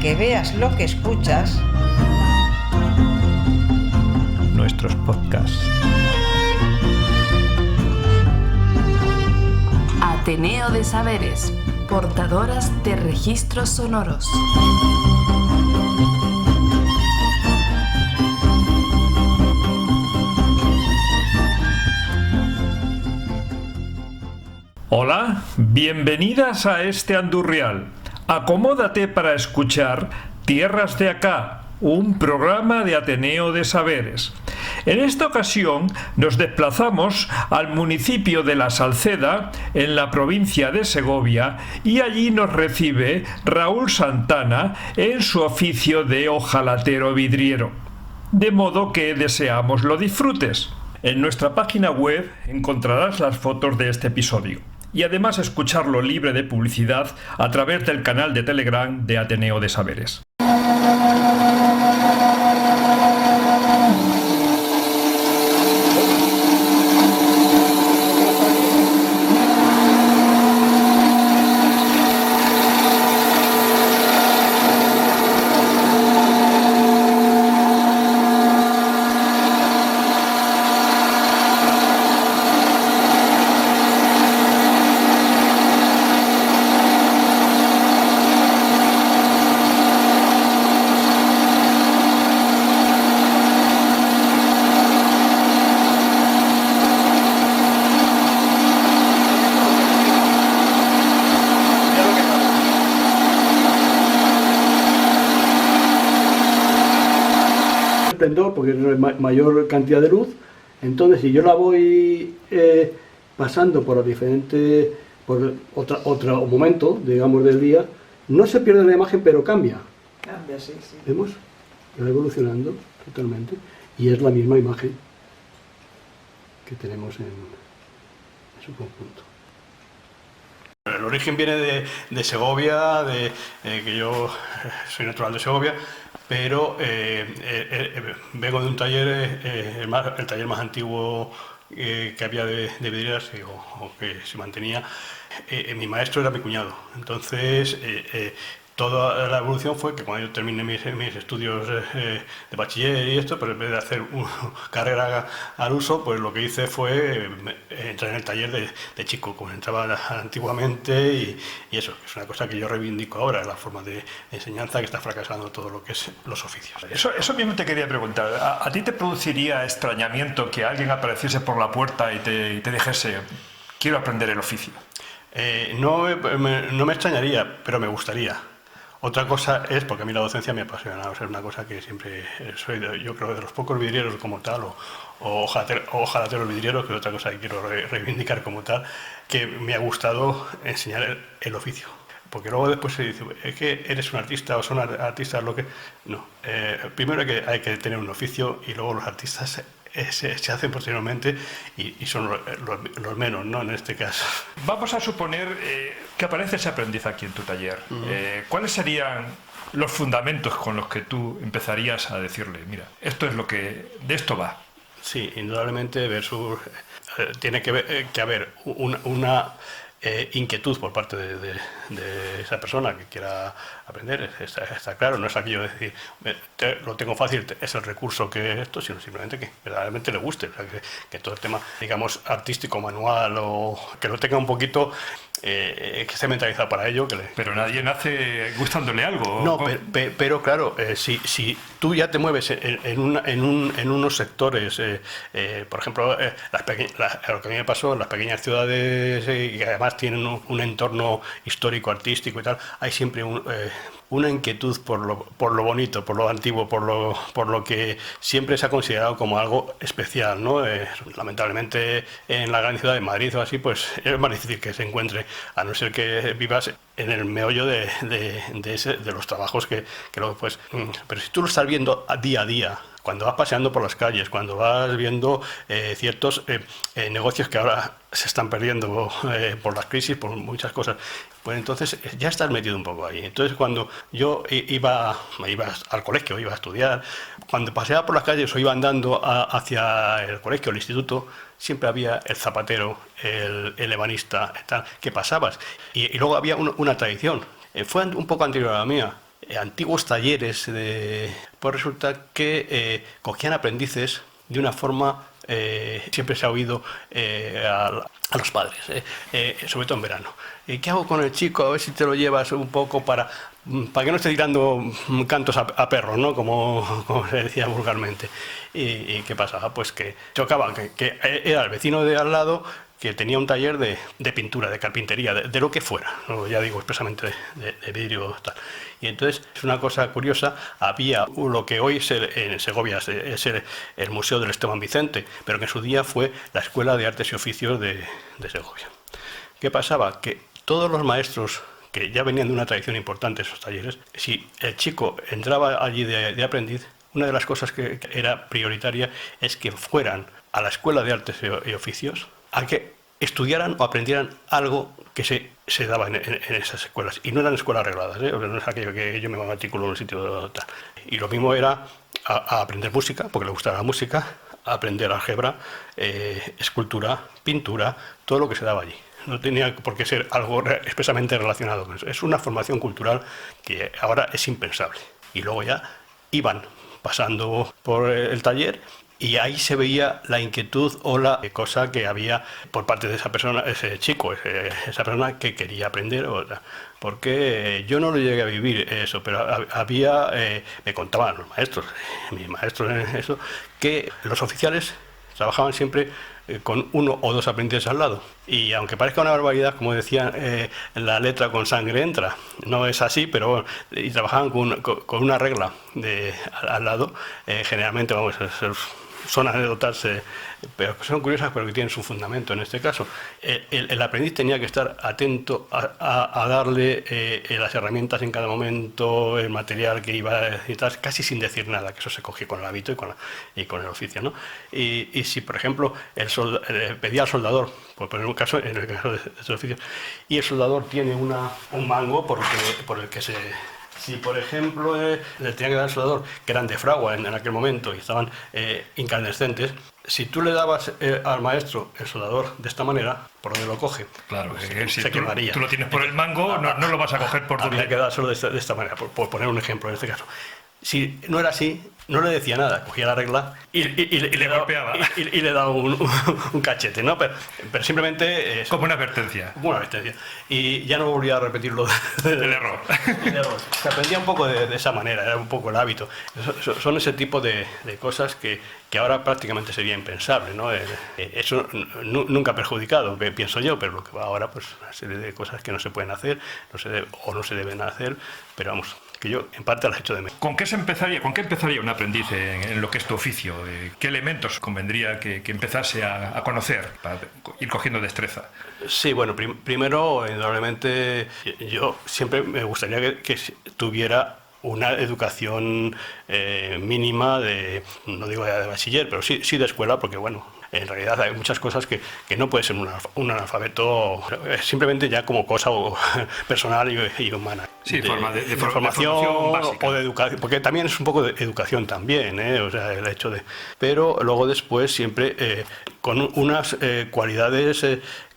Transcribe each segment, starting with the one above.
que veas lo que escuchas. Nuestros podcasts. Ateneo de Saberes, portadoras de registros sonoros. Hola, bienvenidas a este Andurrial. Acomódate para escuchar Tierras de Acá, un programa de Ateneo de Saberes. En esta ocasión nos desplazamos al municipio de La Salceda, en la provincia de Segovia, y allí nos recibe Raúl Santana en su oficio de hojalatero vidriero. De modo que deseamos lo disfrutes. En nuestra página web encontrarás las fotos de este episodio y además escucharlo libre de publicidad a través del canal de Telegram de Ateneo de Saberes. Porque es mayor cantidad de luz. Entonces, si yo la voy pasando por otro momento, digamos, del día, no se pierde la imagen, pero cambia. Cambia, sí. ¿Vemos? Va evolucionando totalmente y es la misma imagen que tenemos en su conjunto. El origen viene de Segovia, que yo soy natural de Segovia, pero vengo de un taller, el taller más antiguo que había de vidrieras o que se mantenía. Mi maestro era mi cuñado, entonces toda la evolución fue que cuando yo terminé mis estudios de bachiller y esto, pero en vez de hacer una carrera al uso, pues lo que hice fue entrar en el taller de chico, como entraba antiguamente, y eso, es una cosa que yo reivindico ahora, la forma de enseñanza que está fracasando todo lo que es los oficios. Eso mismo te quería preguntar. ¿A ti te produciría extrañamiento que alguien apareciese por la puerta y te dijese, quiero aprender el oficio? No me extrañaría, pero me gustaría. Otra cosa es, porque a mí la docencia me apasiona, o sea, es una cosa que siempre soy, yo creo, de los pocos vidrieros como tal, o ojalateros vidrieros, que es otra cosa que quiero reivindicar como tal, que me ha gustado enseñar el oficio. Porque luego después se dice, es que eres un artista o son artistas, lo que... No, primero hay que tener un oficio y luego los artistas se hacen posteriormente y son los menos, ¿no? En este caso. Vamos a suponer que aparece ese aprendiz aquí en tu taller. ¿Cuáles serían los fundamentos con los que tú empezarías a decirle, mira, esto es lo que de esto va? Sí, indudablemente tiene que haber una inquietud por parte de esa persona que quiera aprender, está claro, no es aquello de decir lo tengo fácil, es el recurso que esto, sino simplemente que verdaderamente le guste, o sea, que todo el tema, digamos, artístico, manual, o que lo tenga un poquito, que esté mentalizado para ello. Pero nadie nace gustándole algo. No, pero claro, si tú ya te mueves en unos sectores, por ejemplo, lo que a mí me pasó en las pequeñas ciudades, que además tienen un entorno histórico, artístico y tal, hay siempre una inquietud por lo bonito, por lo antiguo, por lo que siempre se ha considerado como algo especial, ¿no? Lamentablemente en la gran ciudad de Madrid o así, pues es más difícil que se encuentre, a no ser que vivas en el meollo de los trabajos que luego pues... Pero si tú lo estás viendo día a día, cuando vas paseando por las calles, cuando vas viendo ciertos negocios que ahora se están perdiendo por las crisis, por muchas cosas, pues entonces ya estás metido un poco ahí. Entonces cuando yo iba al colegio, iba a estudiar, cuando paseaba por las calles o iba andando hacia el colegio, el instituto, siempre había el zapatero, el ebanista, tal, que pasabas. Y luego había una tradición. Fue un poco anterior a la mía, antiguos talleres, pues resulta que cogían aprendices de una forma, siempre se ha oído a los padres, sobre todo en verano. ¿Qué hago con el chico? A ver si te lo llevas un poco para que no esté tirando cantos a perros, ¿no? Como se decía vulgarmente. ¿Y qué pasaba? Pues que chocaban, que era el vecino de al lado que tenía un taller de pintura, de carpintería, de lo que fuera, ¿no? Ya digo expresamente de vidrio tal. Y entonces es una cosa curiosa, había lo que hoy en Segovia es el Museo del Esteban Vicente, pero que en su día fue la Escuela de Artes y Oficios de Segovia. ¿Qué pasaba? Que todos los maestros que ya venían de una tradición importante en esos talleres, si el chico entraba allí de aprendiz, una de las cosas que era prioritaria es que fueran a la Escuela de Artes y Oficios a que estudiaran o aprendieran algo que se daba en esas escuelas. Y no eran escuelas regladas, no es aquello que yo me matriculo en un sitio tal. Y lo mismo era a aprender música, porque le gustaba la música, a aprender álgebra, escultura, pintura, todo lo que se daba allí. No tenía por qué ser algo expresamente relacionado con eso. Es una formación cultural que ahora es impensable. Y luego ya iban pasando por el taller y ahí se veía la inquietud o la cosa que había por parte de esa persona, ese chico, esa persona que quería aprender. Porque yo no lo llegué a vivir eso, pero había, me contaban los maestros, mis maestros en eso, que los oficiales trabajaban siempre con 1 o 2 aprendices al lado. Y aunque parezca una barbaridad, como decía la letra con sangre entra, no es así, pero bueno, y trabajaban con una regla al lado, generalmente, vamos, son anécdotas, pero que son curiosas, pero que tienen su fundamento en este caso. El aprendiz tenía que estar atento a darle las herramientas en cada momento, el material que iba a necesitar, casi sin decir nada, que eso se cogía con el hábito y con el oficio, ¿no? Y si, por ejemplo, pedía al soldador, por poner un caso, en el caso de estos oficios, y el soldador tiene un mango por el que se... Si, por ejemplo, le tenía que dar al soldador, que eran de fragua en aquel momento y estaban incandescentes, si tú le dabas al maestro el soldador de esta manera, ¿por dónde lo coge? Claro, se quemaría. Tú lo tienes por el mango, no lo vas a coger por donde... Había que dárselo de esta manera, por poner un ejemplo en este caso. Si no era así, no le decía nada, cogía la regla y le golpeaba. Y le daba un cachete, ¿no? Pero simplemente... como una advertencia. Como una advertencia. Y ya no volvía a repetirlo del error. Se aprendía un poco de esa manera, era un poco el hábito. Son ese tipo de cosas que ahora prácticamente sería impensable, ¿no? Eso nunca ha perjudicado, pienso yo, pero lo que va ahora, pues una serie de cosas que no se pueden hacer, no se deben hacer, pero vamos, que yo en parte las he hecho de menos. ¿Con qué empezaría un aprendiz en lo que es tu oficio? ¿Qué elementos convendría que empezase a conocer para ir cogiendo destreza? Sí, bueno, primero, indudablemente, yo siempre me gustaría que tuviera una educación mínima no digo de bachiller, pero sí de escuela, porque bueno, en realidad hay muchas cosas que no puede ser un analfabeto simplemente ya como cosa personal y humana. Sí, de formación básica. O de educación, porque también es un poco de educación también, o sea, el hecho de... Pero luego después siempre con unas cualidades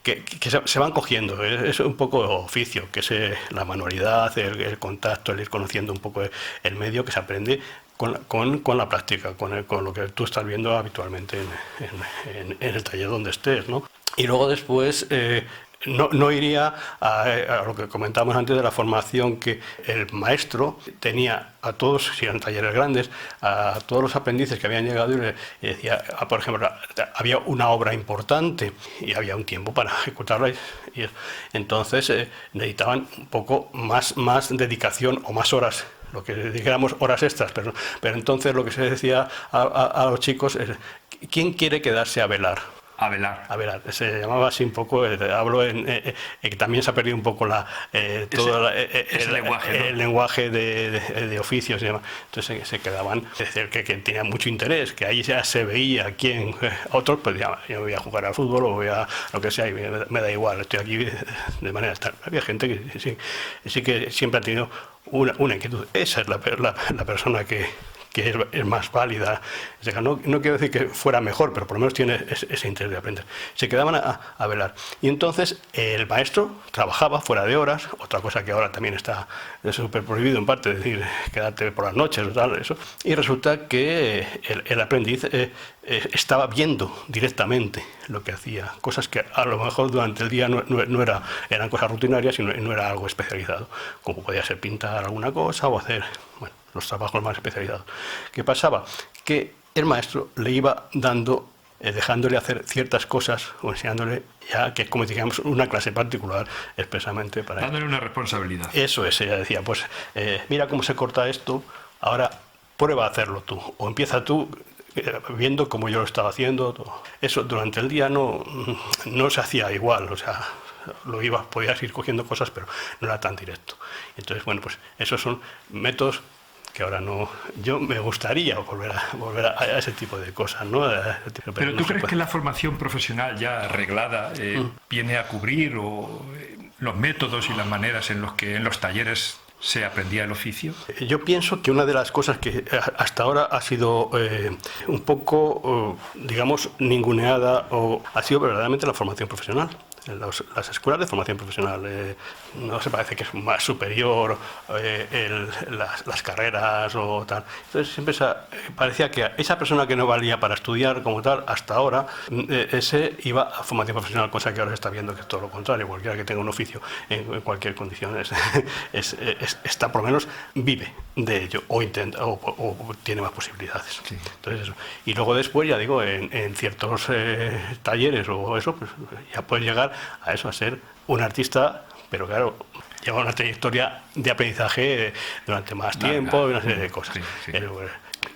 que se van cogiendo, es un poco oficio, que es la manualidad, el contacto, el ir conociendo un poco el medio que se aprende con la práctica, con lo que tú estás viendo habitualmente en el taller donde estés, ¿no? Y luego después... No iría a lo que comentábamos antes de la formación que el maestro tenía a todos, si eran talleres grandes, a todos los aprendices que habían llegado y decía, por ejemplo, había una obra importante y había un tiempo para ejecutarla y entonces necesitaban un poco más dedicación o más horas, lo que dijéramos horas extras, pero entonces lo que se decía a los chicos es, ¿quién quiere quedarse a velar? A velar. Se llamaba así un poco, hablo que también se ha perdido un poco todo el lenguaje de oficios y demás. Entonces se quedaban, es decir, que tenían mucho interés, que ahí ya se veía quién, otros, pues ya, yo voy a jugar al fútbol o voy a lo que sea, y me da igual, estoy aquí de manera tal. Había gente que sí que siempre ha tenido una inquietud. Esa es la persona que que es más válida. No quiero decir que fuera mejor, pero por lo menos tiene ese interés de aprender. Se quedaban a velar. Y entonces el maestro trabajaba fuera de horas, otra cosa que ahora también está súper prohibido en parte, es decir, quedarte por las noches o tal, eso. Y resulta que el aprendiz estaba viendo directamente lo que hacía, cosas que a lo mejor durante el día eran cosas rutinarias y no era algo especializado, como podía ser pintar alguna cosa o hacer, bueno, los trabajos más especializados. ¿Qué pasaba? Que el maestro le iba dando, dejándole hacer ciertas cosas o enseñándole ya que es como digamos una clase particular expresamente para dándole una responsabilidad. Eso es, ella decía, pues mira cómo se corta esto, ahora prueba a hacerlo tú, o empieza tú viendo como yo lo estaba haciendo. Todo. Eso durante el día no se hacía igual, o sea, podías ir cogiendo cosas, pero no era tan directo. Entonces, bueno, pues esos son métodos que ahora no. Yo me gustaría volver a ese tipo de cosas, ¿no? Pero ¿tú crees que la formación profesional ya arreglada viene a cubrir los métodos y las maneras en los que en los talleres se aprendía el oficio? Yo pienso que una de las cosas que hasta ahora ha sido un poco, digamos, ninguneada ha sido verdaderamente la formación profesional. Las escuelas de formación profesional no se parece que es más superior las carreras o tal. Entonces siempre parecía que esa persona que no valía para estudiar como tal, hasta ahora, ese iba a formación profesional, cosa que ahora se está viendo que es todo lo contrario. Cualquiera que tenga un oficio en cualquier condición está por lo menos vive de ello o intenta o tiene más posibilidades. Sí. Entonces eso. Y luego después, ya digo, en ciertos talleres o eso, pues ya puedes llegar a eso, a ser un artista, pero claro, lleva una trayectoria de aprendizaje durante más tiempo y una serie de cosas. Sí.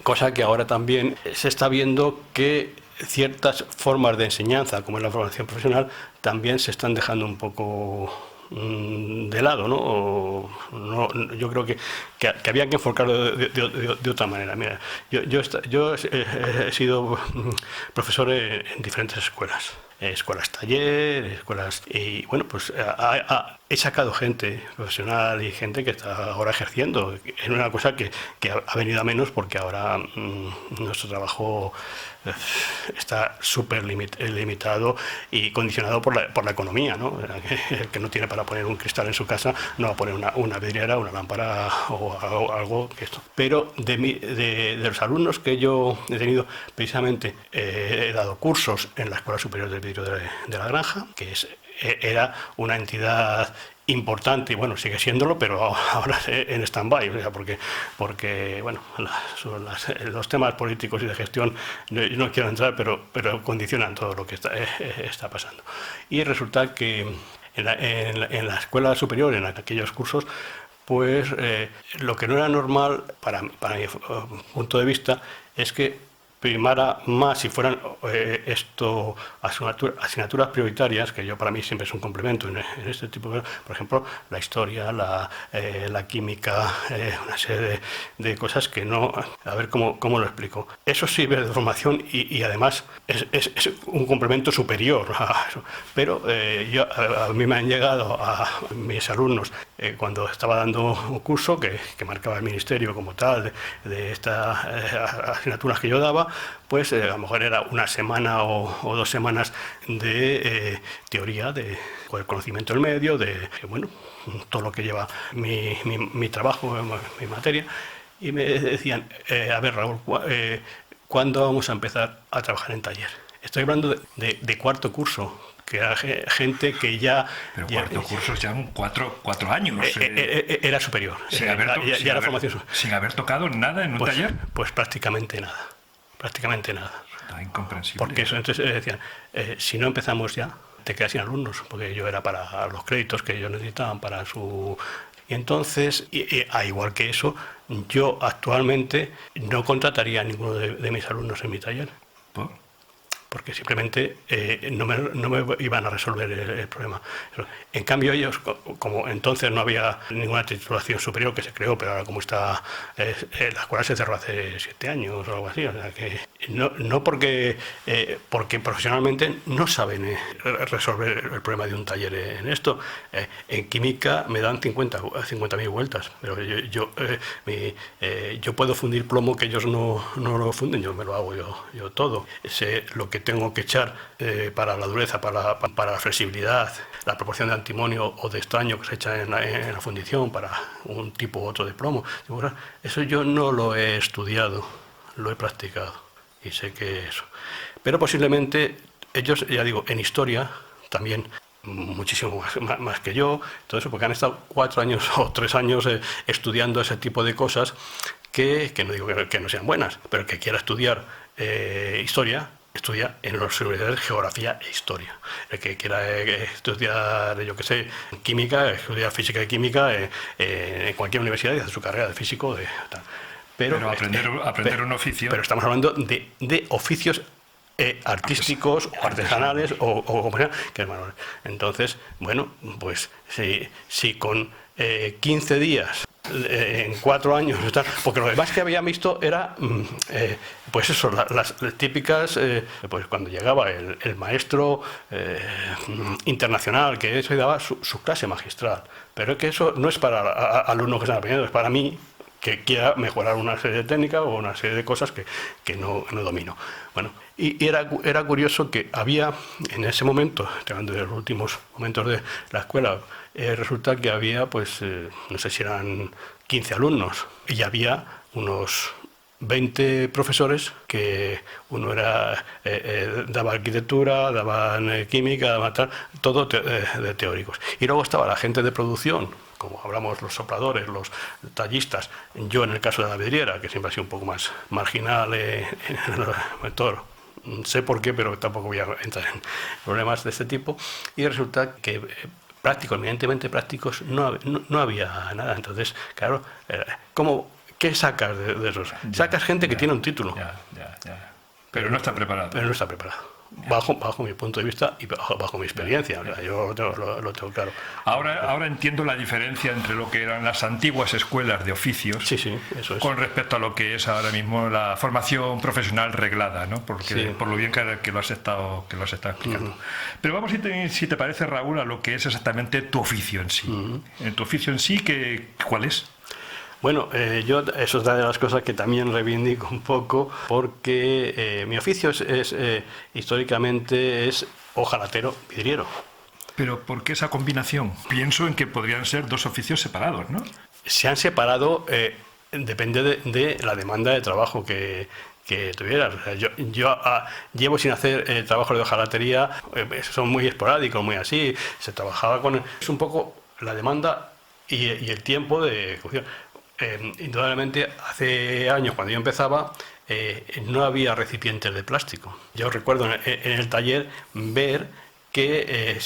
Cosa que ahora también se está viendo que ciertas formas de enseñanza, como es la formación profesional, también se están dejando un poco de lado, ¿no? Yo creo que había que enfocarlo de otra manera. Mira, yo he sido profesor en diferentes escuelas taller, escuelas, y bueno, pues he sacado gente profesional y gente que está ahora ejerciendo. Es una cosa que ha venido a menos porque ahora nuestro trabajo está súper limitado y condicionado por la economía, ¿no? El que no tiene para poner un cristal en su casa no va a poner una vidriera, una lámpara o algo que esto. Pero de los alumnos que yo he tenido, precisamente he dado cursos en la Escuela Superior del Vidrio de la Granja, que era una entidad importante y bueno, sigue siéndolo, pero ahora en stand-by, o sea, porque bueno, los temas políticos y de gestión no quiero entrar, pero condicionan todo lo que está pasando. Y resulta que en la escuela superior, en aquellos cursos, pues lo que no era normal para mi punto de vista es que primara más si fueran asignaturas prioritarias, que yo para mí siempre es un complemento en este tipo de, por ejemplo, la historia, la química, una serie de cosas que no, a ver cómo lo explico. Eso sirve de formación y además es un complemento superior a eso. Pero a mí me han llegado a mis alumnos cuando estaba dando un curso que marcaba el ministerio como tal de estas asignaturas que yo daba, pues a lo mejor era una semana o 2 semanas de teoría del conocimiento del medio, de bueno, todo lo que lleva mi trabajo, mi materia, y me decían, a ver, Raúl, ¿cuándo vamos a empezar a trabajar en taller? Estoy hablando de cuarto curso, que era gente que ya... Pero cuarto curso ya 4 años. Era superior. Sin haber tocado nada en un taller. Pues prácticamente nada. Está incomprensible. Porque eso, entonces decían, si no empezamos ya, te quedas sin alumnos, porque yo era para los créditos que ellos necesitaban para su... Y entonces, igual que eso, yo actualmente no contrataría a ninguno de mis alumnos en mi taller. ¿Por? porque simplemente no me iban a resolver el problema. En cambio ellos, como entonces no había ninguna titulación superior que se creó, pero ahora como está, la escuela se cerró hace 7 años o algo así, o sea que no porque profesionalmente no saben resolver el problema de un taller en esto. En química me dan 50.000 vueltas, pero yo puedo fundir plomo que ellos no lo funden, yo me lo hago yo todo. Sé lo que tengo que echar para la dureza, para la flexibilidad, la proporción de antimonio o de estaño que se echa en la fundición para un tipo u otro de plomo. Eso yo no lo he estudiado, lo he practicado y sé que eso. Pero posiblemente ellos, ya digo, en historia también muchísimo más que yo, todo eso, porque han estado 4 años o 3 años estudiando ese tipo de cosas que no digo que no sean buenas, pero el que quiera estudiar historia, estudia en las universidades geografía e historia. El que quiera estudiar, yo qué sé, química, estudia física y química en cualquier universidad y hace su carrera de físico. Pero aprender un oficio. Pero estamos hablando de oficios artísticos o artesanales o como sea, que es manual. Entonces, bueno, pues si con 15 días en 4 años, porque lo demás que había visto era pues eso, las típicas, pues cuando llegaba el maestro internacional, que eso daba su clase magistral, pero es que eso no es para alumnos que están aprendiendo, es para mí que quiera mejorar una serie de técnicas o una serie de cosas que no domino. Bueno, y era curioso que había en ese momento, hablando de los últimos momentos de la escuela, resulta que había, pues, no sé si eran 15 alumnos, y había unos 20 profesores, que uno daba arquitectura, daban química, daban todo de teóricos. Y luego estaba la gente de producción, como hablamos, los sopladores, los tallistas. Yo en el caso de la vidriera, que siempre ha sido un poco más marginal en el motor, sé por qué, pero tampoco voy a entrar en problemas de este tipo. Y resulta que eminentemente prácticos, no había nada. Entonces, claro, ¿qué sacas de esos? Sacas gente que tiene un título. Pero no está preparado. Pero no está preparado. Bajo mi punto de vista y bajo mi experiencia. O sea, yo lo tengo claro. Ahora entiendo la diferencia entre lo que eran las antiguas escuelas de oficios, sí, eso es, con respecto a lo que es ahora mismo la formación profesional reglada, ¿no? Porque sí, por lo bien que lo has estado explicando. Pero vamos, si te parece, Raúl, a lo que es exactamente tu oficio en sí. En tu oficio en sí, ¿cuál es? Bueno, yo eso es una de las cosas que también reivindico un poco, porque mi oficio es históricamente es hojalatero vidriero. Pero ¿por qué esa combinación? Pienso en que podrían ser 2 oficios separados, ¿no? Se han separado, depende de la demanda de trabajo que tuvieras. O sea, yo llevo sin hacer trabajos de hojalatería, son muy esporádicos, muy así. Se trabajaba es un poco la demanda y el tiempo de ejecución. Indudablemente, hace años, cuando yo empezaba, no había recipientes de plástico. Yo recuerdo en el taller ver que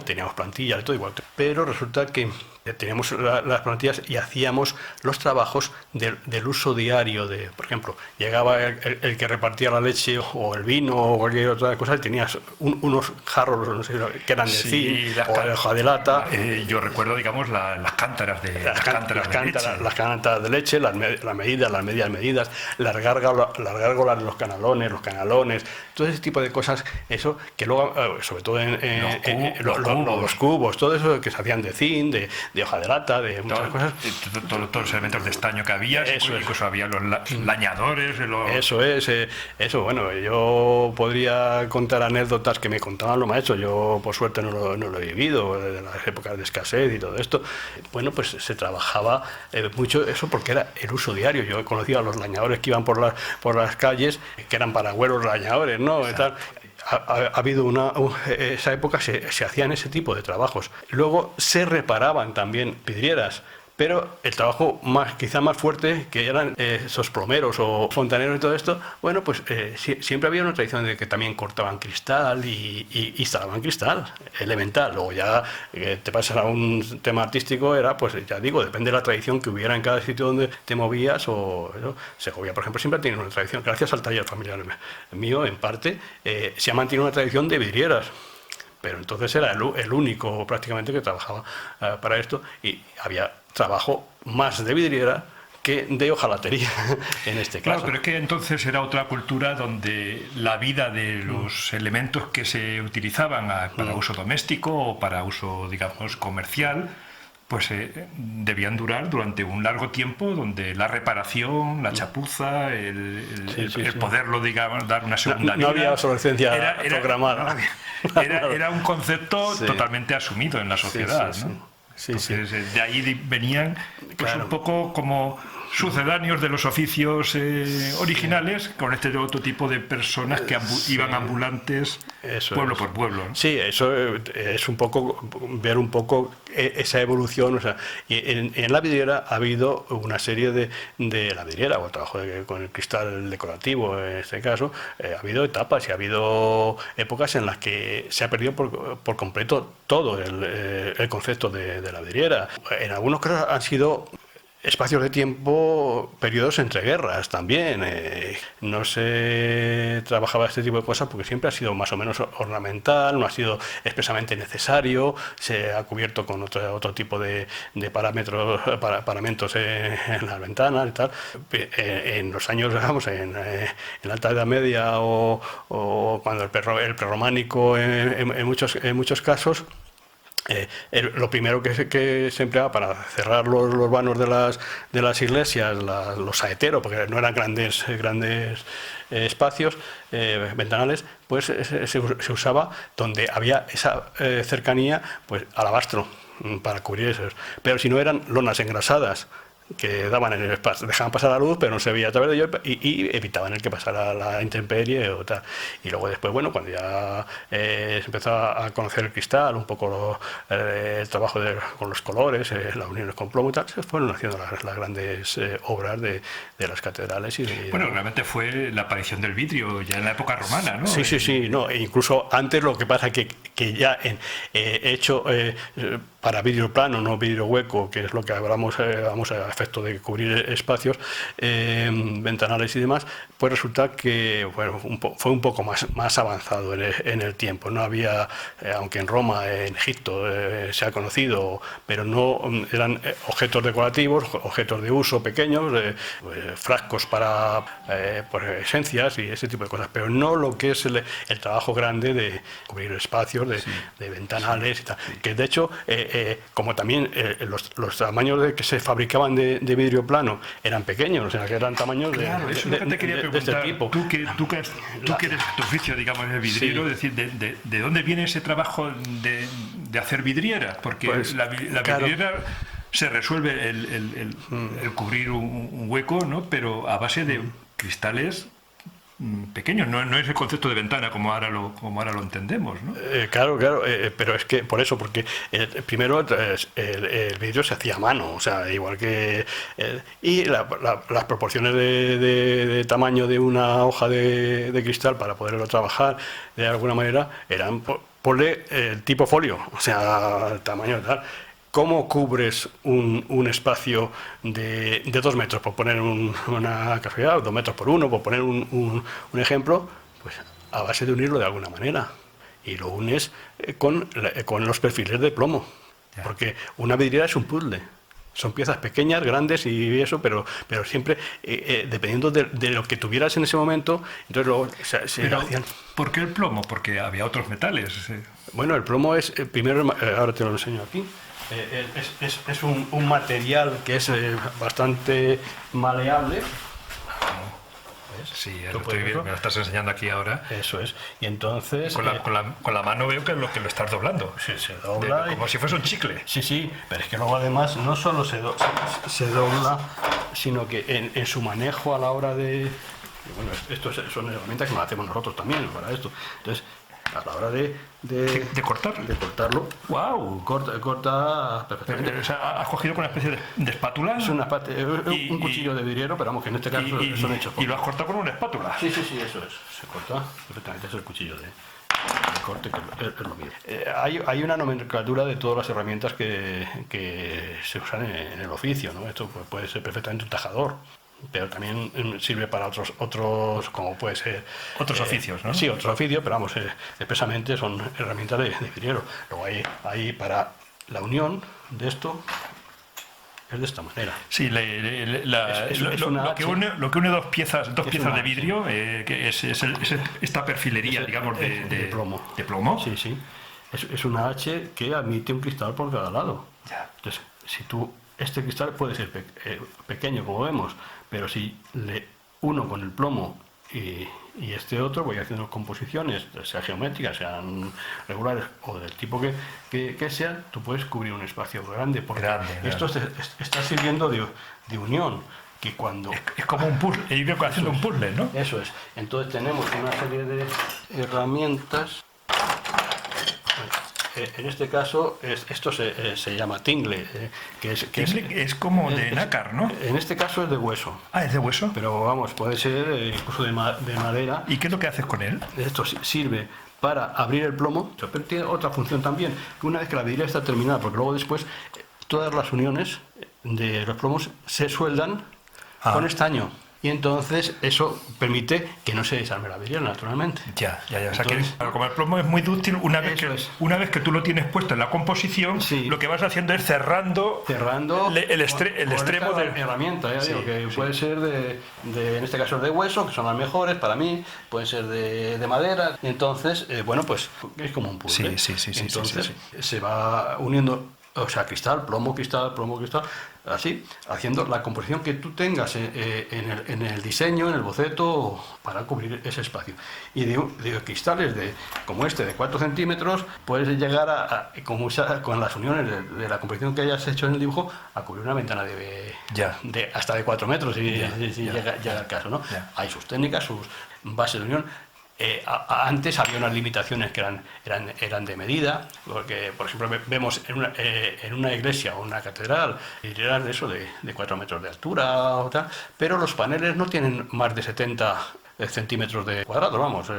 teníamos plantillas y todo igual, pero resulta que teníamos las plantillas y hacíamos los trabajos del uso diario por ejemplo, llegaba el que repartía la leche o el vino o cualquier otra cosa y tenías unos jarros, no sé, que eran de zinc o de hoja de lata. Yo recuerdo, digamos, las cántaras de leche. Las cántaras de leche, las medias medidas, las gárgolas de los canalones, todo ese tipo de cosas, eso que luego, sobre todo los cubos, todo eso que se hacían de zinc, de hoja de lata, de muchas cosas. Todos los elementos de estaño que había, incluso había los lañadores. Eso, bueno, yo podría contar anécdotas que me contaban los maestros, yo por suerte no lo he vivido, de las épocas de escasez y todo esto. Bueno, pues se trabajaba mucho eso porque era el uso diario. Yo he conocido a los lañadores que iban por las calles, que eran paragüeros lañadores, ¿no? Ha habido esa época se hacían ese tipo de trabajos. Luego se reparaban también vidrieras, Pero el trabajo quizá más fuerte, que eran esos plomeros o fontaneros y todo esto, bueno, pues siempre había una tradición de que también cortaban cristal y instalaban cristal elemental. Luego ya te pasas a un tema artístico, era, pues ya digo, depende de la tradición que hubiera en cada sitio donde te movías. ¿No? Segovia, por ejemplo, siempre ha tenido una tradición, gracias al taller familiar mío, en parte, se ha mantenido una tradición de vidrieras. Pero entonces era el único prácticamente que trabajaba para esto, y había trabajo más de vidriera que de hojalatería en este caso. Claro, pero es que entonces era otra cultura donde la vida de los elementos que se utilizaban para uso doméstico o para uso, digamos, comercial, pues debían durar durante un largo tiempo, donde la reparación, la chapuza, el poderlo, digamos, dar una segunda vida... No había obsolescencia programada. Era un concepto totalmente asumido en la sociedad, ¿no? Entonces, de ahí venían pues, un poco como sucedáneos de los oficios originales, con este otro tipo de personas que iban ambulantes pueblo por pueblo, ¿no? Sí, eso es un poco ver un poco esa evolución. O sea, en la vidriera ha habido una serie de la vidriera, o el trabajo con el cristal decorativo en este caso, ha habido etapas y ha habido épocas en las que se ha perdido por completo todo el concepto de la vidriera. En algunos casos han sido espacios de tiempo, periodos entre guerras también. No se trabajaba este tipo de cosas porque siempre ha sido más o menos ornamental, no ha sido expresamente necesario, se ha cubierto con otro tipo de paramentos en las ventanas y tal. En los años, digamos, en la Alta Edad Media o cuando el prerrománico en muchos casos, lo primero que se empleaba para cerrar los vanos de las iglesias, los saeteros, porque no eran grandes espacios ventanales, pues se usaba donde había esa cercanía, pues alabastro para cubrir eso. Pero si no, eran lonas engrasadas que daban en el espacio, dejaban pasar la luz, pero no se veía a través de ello y evitaban el que pasara la intemperie o tal. Y luego después, bueno, cuando ya se empezó a conocer el cristal, un poco el trabajo con los colores, las uniones con plomo y tal, se fueron haciendo las grandes obras de las catedrales. Bueno, realmente fue la aparición del vidrio ya en la época romana, ¿no? Sí, no, e incluso antes. Lo que pasa que ya hecho para vidrio plano, no vidrio hueco, que es lo que hablamos, vamos a efecto de cubrir espacios ventanales y demás, pues resulta que bueno, fue un poco más avanzado en el tiempo. No había, aunque en Roma, en Egipto se ha conocido, pero no eran objetos decorativos, objetos de uso pequeños, frascos para esencias y ese tipo de cosas, pero no lo que es el trabajo grande de cubrir espacios, de ventanales y tal. Que de hecho, como también los tamaños que se fabricaban de vidrio plano eran pequeños, o sea, que eran tamaños de este tipo. Tú que eres tu oficio, digamos, el vidriero, es decir, ¿de dónde viene ese trabajo de hacer vidriera? Porque pues, la vidriera se resuelve el cubrir un hueco, ¿no? Pero a base de cristales pequeños, no es el concepto de ventana como ahora lo entendemos, ¿no? Claro, pero es que porque primero el vidrio se hacía a mano, o sea, igual que y las proporciones de tamaño de una hoja de cristal para poderlo trabajar de alguna manera eran ponle el tipo folio, o sea, el tamaño tal. ¿Cómo cubres un espacio de 2 metros, por poner una casualidad, 2 metros por 1, por poner un ejemplo? Pues a base de unirlo de alguna manera. Y lo unes con los perfiles de plomo. Porque una vidriera es un puzzle. Son piezas pequeñas, grandes y eso, pero siempre dependiendo de lo que tuvieras en ese momento, entonces luego se hacían. ¿Por qué el plomo? Porque había otros metales. Bueno, el plomo es, primero, ahora te lo enseño aquí. Es un material que es bastante maleable. Sí, lo estoy viendo, me lo estás enseñando aquí ahora. Eso es. Y entonces con la mano veo que lo estás doblando. Sí, se dobla. Como si fuese un chicle. Sí, pero es que luego además no solo se dobla, sino que en su manejo a la hora de... Bueno, esto son herramientas que nos hacemos nosotros también para esto. Entonces, a la hora de cortarlo. De cortarlo. ¡Wow! Corta perfectamente. O sea, has cogido con una especie de espátula. Es un cuchillo de vidriero, pero vamos, que en este caso son hechos. Y lo has cortado con una espátula. Sí, eso es. Se corta perfectamente, es el cuchillo de corte, que es lo mismo. Hay una nomenclatura de todas las herramientas que se usan en el oficio, ¿no? Esto puede ser perfectamente un tajador, pero también sirve para otros como puede ser... Otros oficios, ¿no? Sí, otros oficios, pero vamos, expresamente son herramientas de vidriero. Luego hay para la unión de esto... Es de esta manera. Sí, lo que une dos piezas de vidrio, que es esta perfilería, digamos, de plomo. ¿De plomo? Sí. Es una H que admite un cristal por cada lado. Ya. Entonces, este cristal puede ser pequeño, como vemos, pero si le uno con el plomo y este otro, voy haciendo composiciones, sean geométricas, sean regulares o del tipo que sean, tú puedes cubrir un espacio grande, porque esto está sirviendo de unión, que cuando... Es como un puzzle, ir haciendo un puzzle, ¿no? Eso es. Entonces tenemos una serie de herramientas. En este caso, esto se llama tingle. Es como de nácar, ¿no? En este caso es de hueso. Ah, ¿es de hueso? Pero vamos, puede ser incluso de madera. ¿Y qué es lo que haces con él? Esto sirve para abrir el plomo, pero tiene otra función también, que una vez que la vidriera está terminada, porque luego después todas las uniones de los plomos se sueldan con estaño. Y entonces eso permite que no se desarme la vidriera, naturalmente. Ya. O sea, como el plomo es muy dúctil, una vez que tú lo tienes puesto en la composición, lo que vas haciendo es cerrando el extremo de la herramienta. Digo, que puede ser en este caso de hueso, que son las mejores para mí, puede ser de madera. Y entonces, pues es como un puzzle. Entonces se va uniendo, o sea, cristal, plomo, así, haciendo la composición que tú tengas en el diseño, en el boceto, para cubrir ese espacio. Y de cristales como este, de 4 centímetros, puedes llegar con las uniones de la composición que hayas hecho en el dibujo, a cubrir una ventana de hasta de 4 metros, si llega el caso, ¿no? Hay sus técnicas, sus bases de unión. Antes había unas limitaciones que eran de medida, porque por ejemplo vemos en una iglesia o una catedral eran eso de 4 metros de altura o tal, pero los paneles no tienen más de 70 centímetros de cuadrado, vamos.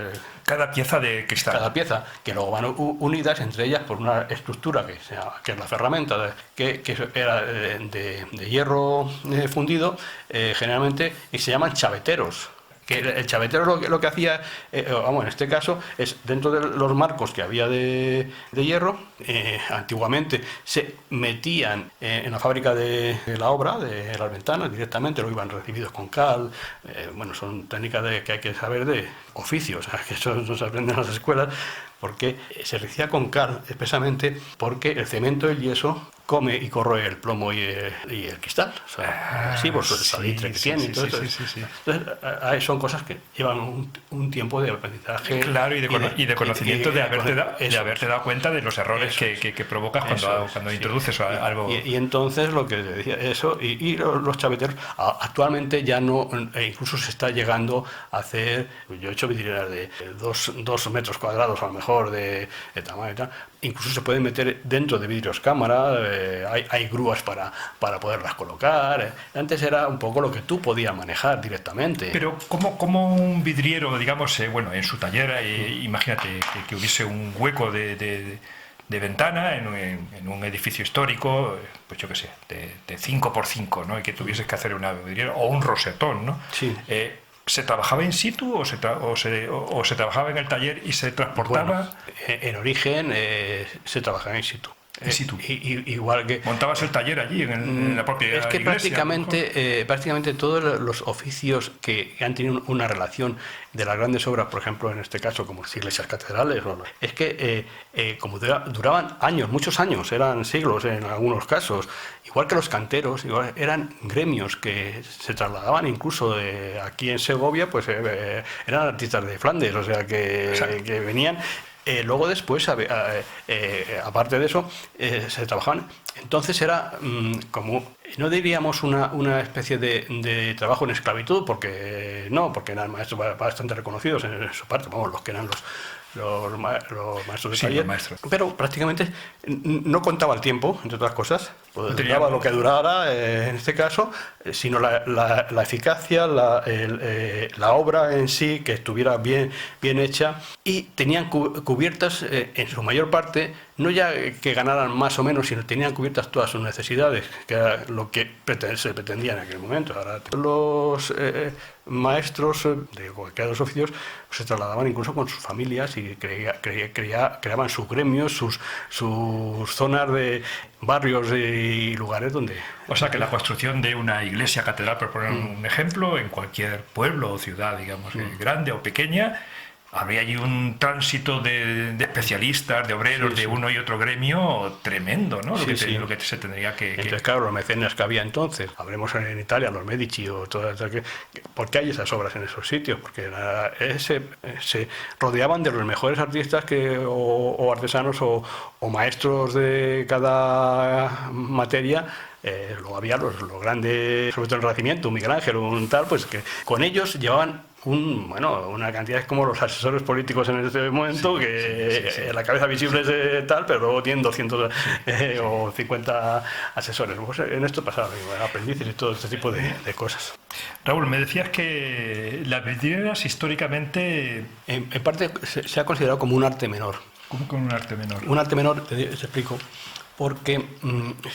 Cada pieza de cristal. Cada pieza, que luego van unidas entre ellas por una estructura que es la ferramenta, que era de hierro fundido, generalmente, y se llaman chaveteros. Que el chavetero lo que hacía, en este caso, es dentro de los marcos que había de hierro, antiguamente se metían en la fábrica de la obra, de las ventanas, directamente, luego iban recibidos con cal. Son técnicas que hay que saber de oficios, que eso no se aprende en las escuelas, porque se recibía con cal, expresamente porque el cemento y el yeso come y corroe el plomo y el cristal, por su salitre que tiene. Entonces, son cosas que llevan un tiempo de aprendizaje. Claro, y de conocimiento, de haberte dado cuenta de los errores que provocas cuando introduces algo. Y entonces lo que decía eso, y los chaveteros, actualmente ya no, incluso se está llegando a hacer, yo he hecho vidrieras de 2 metros cuadrados a lo mejor de tamaño y tal, incluso se pueden meter dentro de vidrios cámara, hay grúas para poderlas colocar. Antes era un poco lo que tú podías manejar directamente. Pero como un vidriero, digamos, en su taller, imagínate que hubiese un hueco de ventana en un edificio histórico, pues yo qué sé, de 5x5, ¿no? Y que tuvieses que hacer una vidriera o un rosetón, ¿no? Sí. ¿Se trabajaba in situ o se trabajaba en el taller y se transportaba? Bueno, en origen se trabajaba in situ. Igual que montabas el taller allí en la propia iglesia. Es que prácticamente todos los oficios que han tenido una relación de las grandes obras, por ejemplo en este caso como las iglesias catedrales, es que como duraban años, muchos años, eran siglos en algunos casos, igual que los canteros, eran gremios que se trasladaban incluso aquí en Segovia, pues eran artistas de Flandes, que venían. Luego después, aparte de eso, se trabajaban. Entonces era como, no diríamos una especie de trabajo en esclavitud, porque eran maestros bastante reconocidos en su parte, vamos, los que eran los maestros de taller, pero prácticamente no contaba el tiempo, entre otras cosas, pues duraba lo que durara en este caso, sino la eficacia, la obra en sí, que estuviera bien hecha, y tenían cubiertas en su mayor parte, no ya que ganaran más o menos, sino tenían cubiertas todas sus necesidades, que era lo que se pretendía en aquel momento. Ahora, los maestros de cualquiera de los oficios se trasladaban incluso con sus familias y creaban sus gremios, sus zonas de barrios y lugares donde... O sea que la construcción de una iglesia catedral, por poner un ejemplo, en cualquier pueblo o ciudad, digamos, grande o pequeña, habría allí un tránsito de especialistas, de obreros, de uno y otro gremio tremendo, ¿no? Lo que se tendría que... Entonces, claro, los mecenas que había entonces, hablemos en Italia, los Medici, o todas, ¿por qué hay esas obras en esos sitios? Porque se rodeaban de los mejores artistas o artesanos o maestros de cada materia. Luego había los grandes, sobre todo el Renacimiento, un Miguel Ángel, un tal, pues que con ellos llevaban una cantidad, es como los asesores políticos en este momento, la cabeza visible es tal, pero luego tienen 200 o 50 asesores. Pues en esto pasaba, aprendices y todo este tipo de cosas. Raúl, me decías que las vidrieras históricamente... En parte se ha considerado como un arte menor. ¿Cómo con un arte menor? Un arte menor, te explico, porque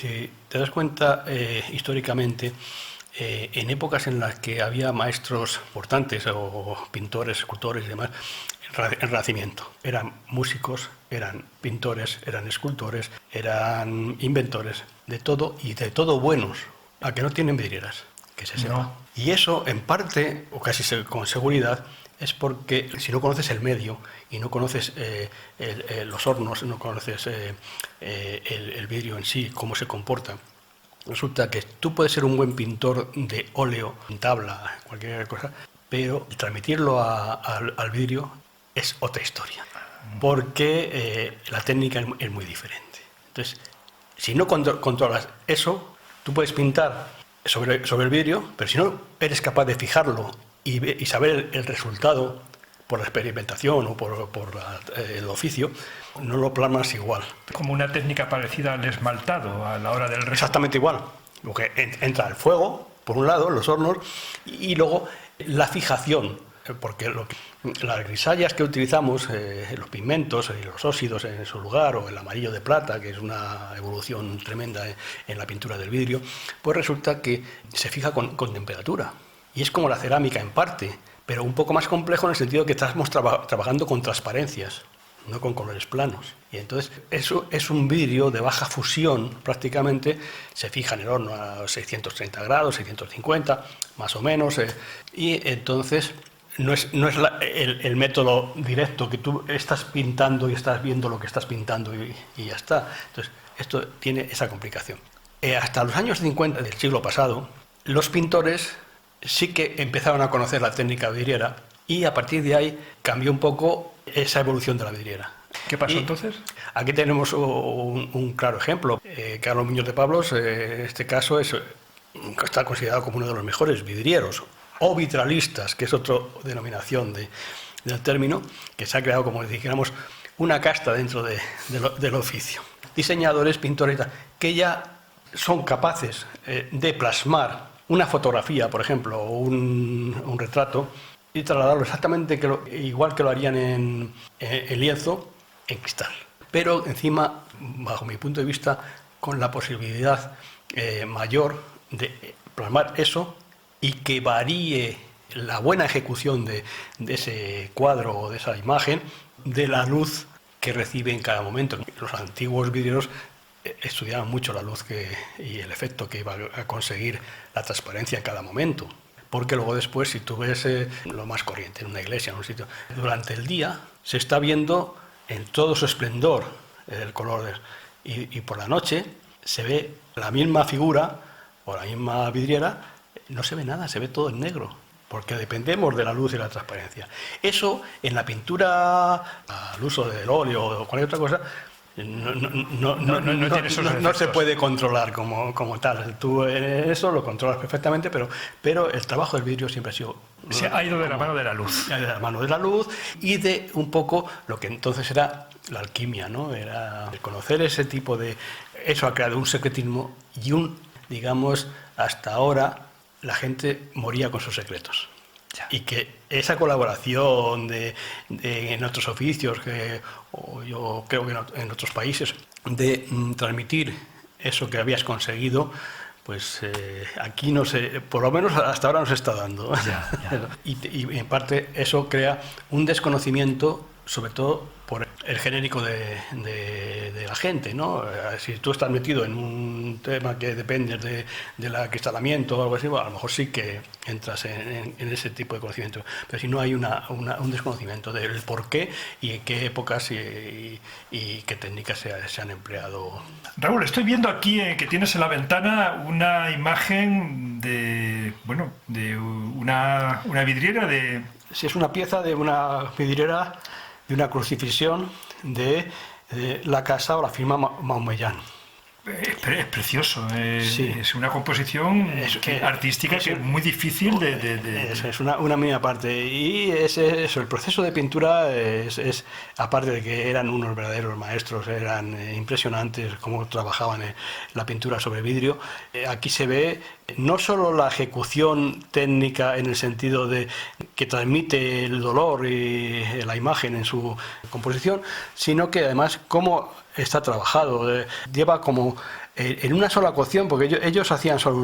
si te das cuenta históricamente, en épocas en las que había maestros importantes o pintores, escultores y demás, en Renacimiento, eran músicos, eran pintores, eran escultores, eran inventores, de todo y de todo buenos, a que no tienen vidrieras, que se sepa. No. Y eso, en parte, o casi con seguridad, es porque si no conoces el medio y no conoces los hornos, no conoces el vidrio en sí, cómo se comporta, resulta que tú puedes ser un buen pintor de óleo, tabla, cualquier cosa, pero transmitirlo al vidrio es otra historia, porque la técnica es muy diferente. Entonces, si no controlas eso, tú puedes pintar sobre el vidrio, pero si no eres capaz de fijarlo y saber el resultado por la experimentación o por el oficio, no lo plasmas igual. Como una técnica parecida al esmaltado a la hora del resto. Exactamente igual. Porque entra el fuego, por un lado, los hornos, y luego la fijación, porque las grisallas que utilizamos, los pigmentos y los óxidos en su lugar, o el amarillo de plata, que es una evolución tremenda en la pintura del vidrio, pues resulta que se fija con temperatura. Y es como la cerámica en parte, pero un poco más complejo en el sentido que estamos trabajando con transparencias, no con colores planos. Y entonces eso es un vidrio de baja fusión, prácticamente se fija en el horno a 630 grados, 650, más o menos, y entonces no es el método directo que tú estás pintando y estás viendo lo que estás pintando y ya está. Entonces esto tiene esa complicación. Hasta los años 50 del siglo pasado, los pintores sí que empezaron a conocer la técnica vidriera y a partir de ahí cambió un poco esa evolución de la vidriera. ¿Qué pasó entonces? Aquí tenemos un claro ejemplo. Carlos Muñoz de Pablos, en este caso, está considerado como uno de los mejores vidrieros o vitralistas, que es otra denominación del término, que se ha creado, como dijéramos, una casta dentro del oficio. Diseñadores, pintores, que ya son capaces de plasmar una fotografía, por ejemplo, o un retrato, y trasladarlo exactamente igual que lo harían en lienzo, en cristal. Pero encima, bajo mi punto de vista, con la posibilidad mayor de plasmar eso y que varíe la buena ejecución de ese cuadro o de esa imagen de la luz que recibe en cada momento. Los antiguos vidrieros estudiaban mucho la luz y el efecto que iba a conseguir la transparencia en cada momento. Porque luego después, si tú ves lo más corriente en una iglesia, en un sitio, durante el día se está viendo en todo su esplendor el color y por la noche se ve la misma figura o la misma vidriera, no se ve nada, se ve todo en negro. porque dependemos de la luz y la transparencia. Eso en la pintura, al uso del óleo o cualquier otra cosa, no se puede controlar como tal. Tú eso lo controlas perfectamente, pero el trabajo del vidrio siempre ha sido... Se ha ido de la mano de la luz. De la mano de la luz y de un poco lo que entonces era la alquimia, ¿no? Era el conocer ese tipo de... Eso ha creado un secretismo y digamos, hasta ahora la gente moría con sus secretos. Ya. Y que esa colaboración en otros oficios, o yo creo que en otros países, de transmitir eso que habías conseguido, pues aquí no sé, por lo menos hasta ahora no se está dando. Ya. Y en parte eso crea un desconocimiento, sobre todo por el genérico de la gente, ¿no? Si tú estás metido en un tema que depende del acristalamiento o algo así, bueno, a lo mejor sí que entras en ese tipo de conocimiento, pero si no hay un desconocimiento del por qué y en qué épocas y qué técnicas se han empleado. Raúl, estoy viendo aquí que tienes en la ventana una imagen de una vidriera de... Sí, es una pieza de una vidriera de una crucifixión de la casa o la firma Maumellán. Es precioso, sí. Es una composición artística que es muy difícil Es una mínima parte, y eso, el proceso de pintura es aparte de que eran unos verdaderos maestros, eran impresionantes cómo trabajaban la pintura sobre vidrio. Aquí se ve no solo la ejecución técnica en el sentido de que transmite el dolor y la imagen en su composición, sino que además cómo está trabajado, lleva como en una sola cocción, porque ellos hacían solo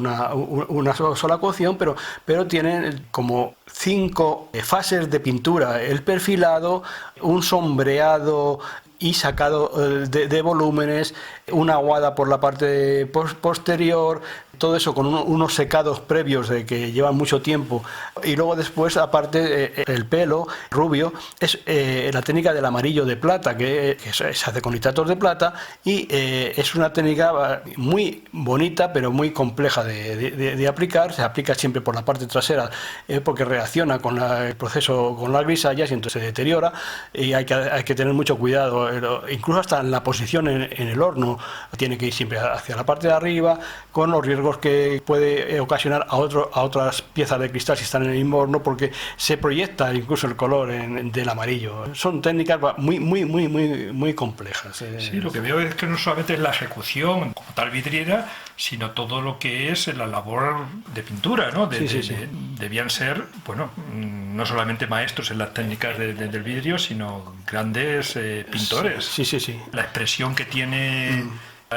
una sola cocción, pero tienen como 5 fases de pintura: el perfilado, un sombreado y sacado de volúmenes, una aguada por la parte posterior, todo eso con unos secados previos de que llevan mucho tiempo, y luego después aparte el pelo rubio es la técnica del amarillo de plata, que se hace con nitratos de plata, y es una técnica muy bonita pero muy compleja de aplicar. Se aplica siempre por la parte trasera porque reacciona con el proceso con las grisallas y entonces se deteriora, y hay que tener mucho cuidado, incluso hasta en la posición en el horno tiene que ir siempre hacia la parte de arriba, con los riesgos que puede ocasionar a otras piezas de cristal si están en el mismo horno, porque se proyecta incluso el color del amarillo. Son técnicas muy complejas. Sí, lo que veo es que no solamente es la ejecución como tal vidriera, sino todo lo que es la labor de pintura, ¿no? Debían ser, bueno, no solamente maestros en las técnicas del vidrio, sino grandes pintores. Sí. La expresión que tiene